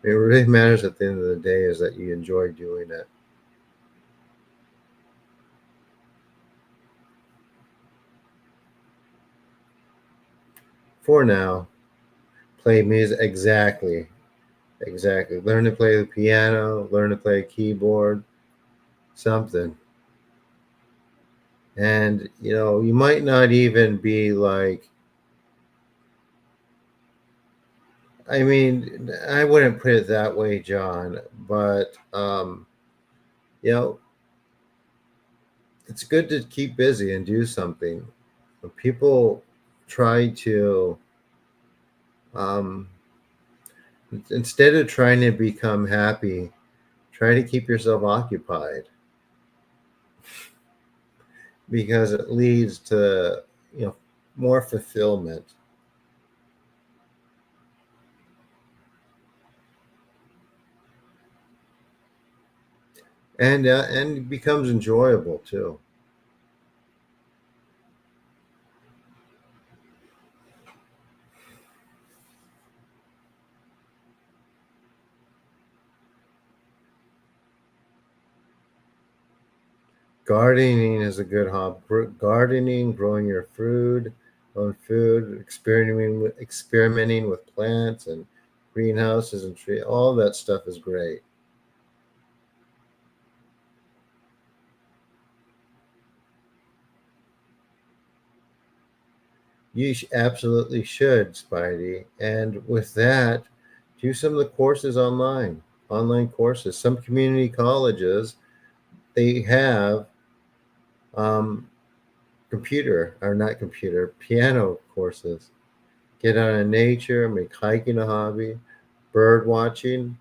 It really matters at the end of the day is that you enjoy doing it. For now, play music exactly. Exactly. Learn to play the piano, learn to play a keyboard, something. And, you know, you might not even be like, I mean, I wouldn't put it that way, John, but, you know, it's good to keep busy and do something. When people try to, um, instead of trying to become happy, try to keep yourself occupied because it leads to, you know, more fulfillment and it becomes enjoyable too. Gardening is a good hobby. Gardening, growing your own food, experimenting with plants and greenhouses and tree. All that stuff is great. You absolutely should, Spidey. And with that, do some of the courses online courses. Some community colleges, they have um, piano courses. Get out in nature, make hiking a hobby, bird watching.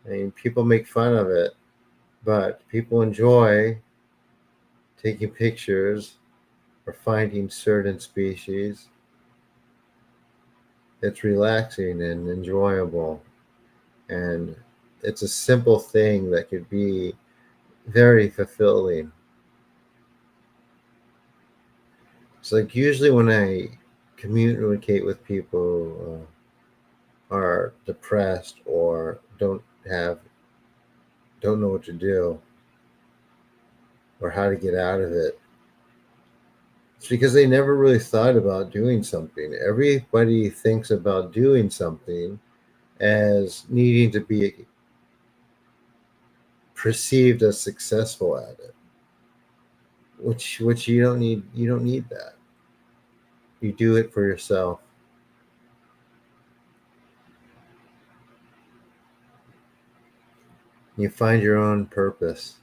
I mean, people make fun of it, but people enjoy taking pictures or finding certain species. It's relaxing and enjoyable. And it's a simple thing that could be very fulfilling. It's like usually when I communicate with people are depressed or don't know what to do or how to get out of it, it's because they never really thought about doing something. Everybody thinks about doing something as needing to be perceived as successful at it, which you don't need that. You do it for yourself. You find your own purpose.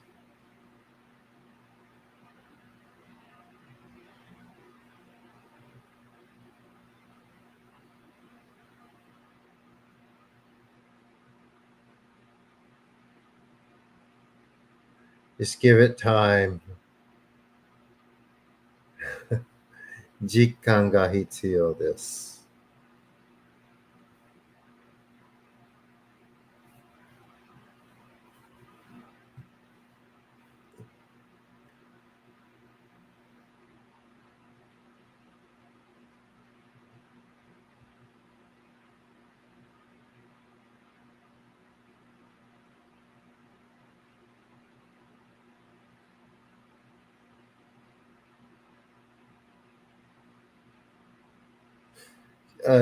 Just give it time. 時間が必要です。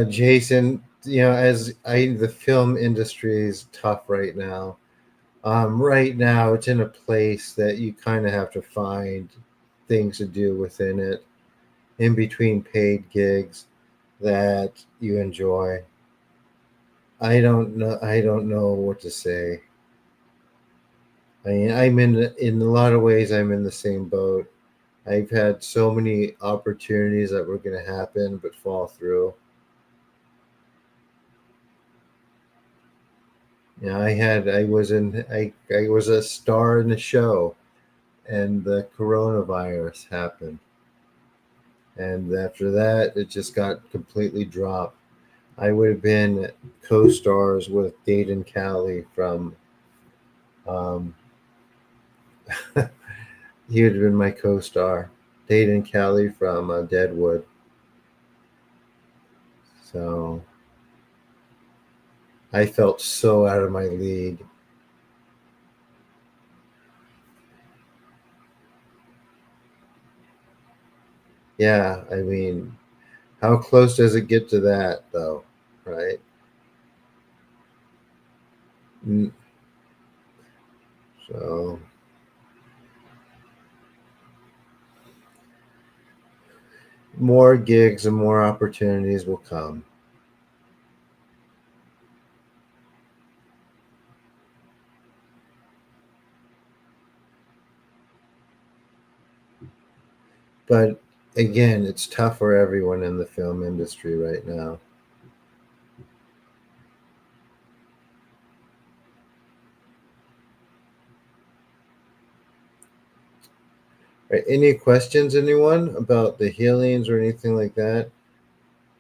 Jason, the film industry is tough right now. Right now, it's in a place that you kind of have to find things to do within it, in between paid gigs that you enjoy. I don't know. I don't know what to say. I mean, in a lot of ways, I'm in the same boat. I've had so many opportunities that were going to happen but fall through. Yeah, I was a star in the show, and the coronavirus happened, and after that, it just got completely dropped. I would have been co-stars with Dayton Callie from. Um, he would have been my co-star, Dayton Callie from Deadwood. So I felt so out of my league. Yeah, I mean, how close does it get to that, though? Right? Mm. So more gigs and more opportunities will come. But again, it's tough for everyone in the film industry right now. Right, any questions, anyone, about the healings or anything like that?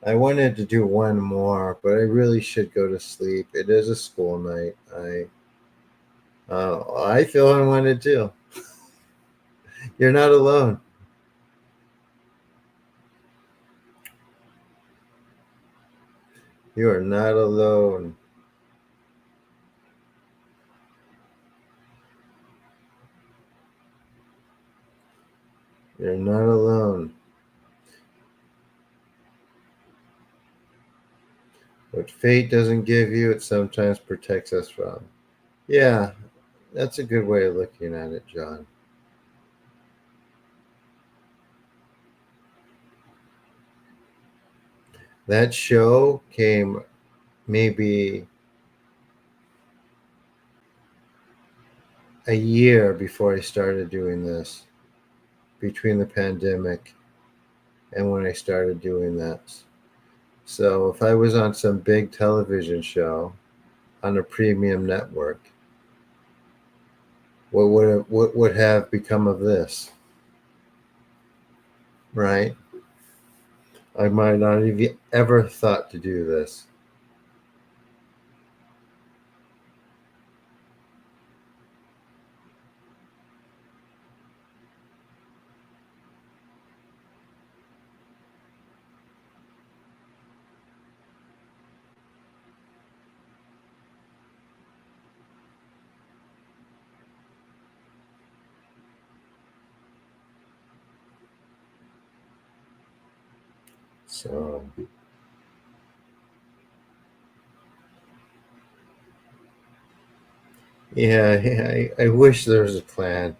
I wanted to do one more, but I really should go to sleep. It is a school night. I feel unwanted too. You're not alone. You are not alone. You're not alone. What fate doesn't give you, it sometimes protects us from. Yeah, that's a good way of looking at it, John. That show came maybe a year before I started doing this, between the pandemic and when I started doing this. So if I was on some big television show on a premium network, what would have become of this? Right? I might not have ever thought to do this. So yeah, I wish there was a plan.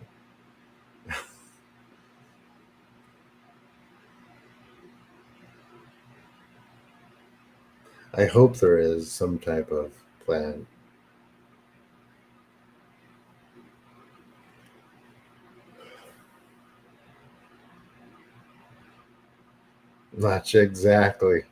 I hope there is some type of plan. Not exactly.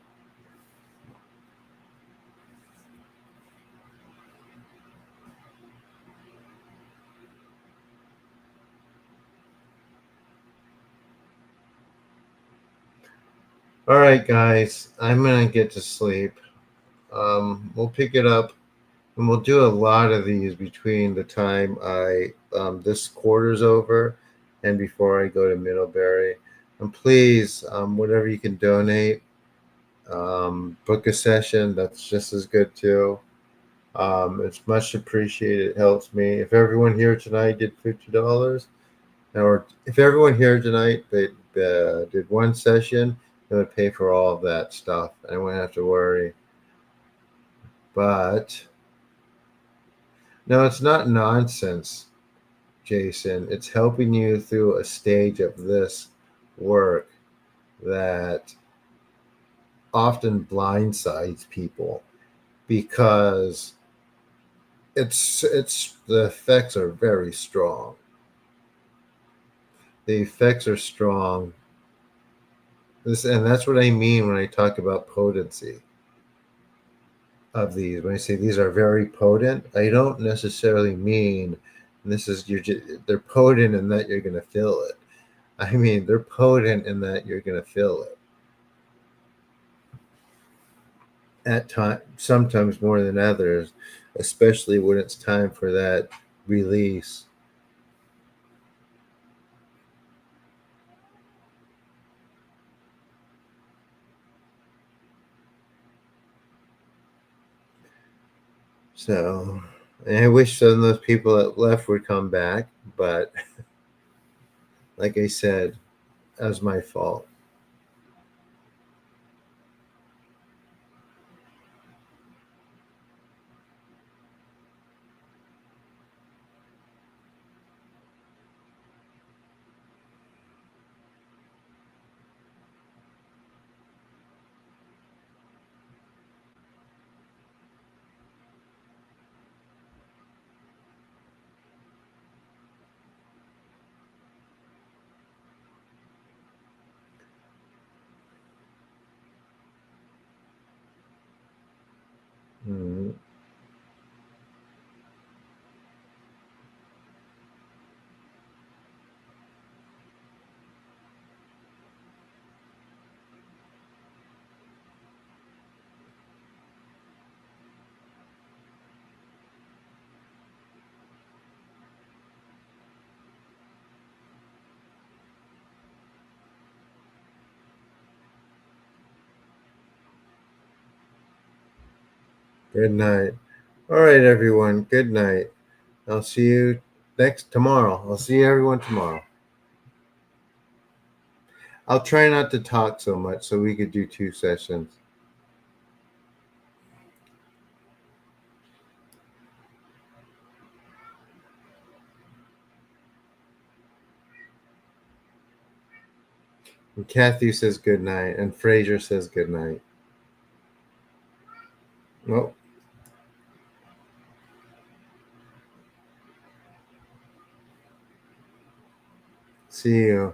All right, guys, I'm gonna get to sleep. We'll pick it up, and we'll do a lot of these between the time I this quarter's over and before I go to Middlebury. And please, whatever you can donate, book a session. That's just as good too. It's much appreciated. It helps me. If everyone here tonight did $50, or if everyone here tonight did one session, it would pay for all of that stuff. I wouldn't have to worry. But no, it's not nonsense, Jason. It's helping you through a stage of this work that often blindsides people because it's the effects are very strong. The effects are strong. And that's what I mean when I talk about potency of these. When I say these are very potent, I don't necessarily mean this is they're potent in that you're going to feel it. I mean, they're potent in that you're going to feel it at time, sometimes more than others, especially when it's time for that release. So, and I wish some of those people that left would come back, but like I said, that was my fault. Mm, good night. All right, everyone. Good night. I'll see you next tomorrow. I'll see everyone tomorrow. I'll try not to talk so much so we could do 2 sessions. And Kathy says good night, and Fraser says good night. Well, see you.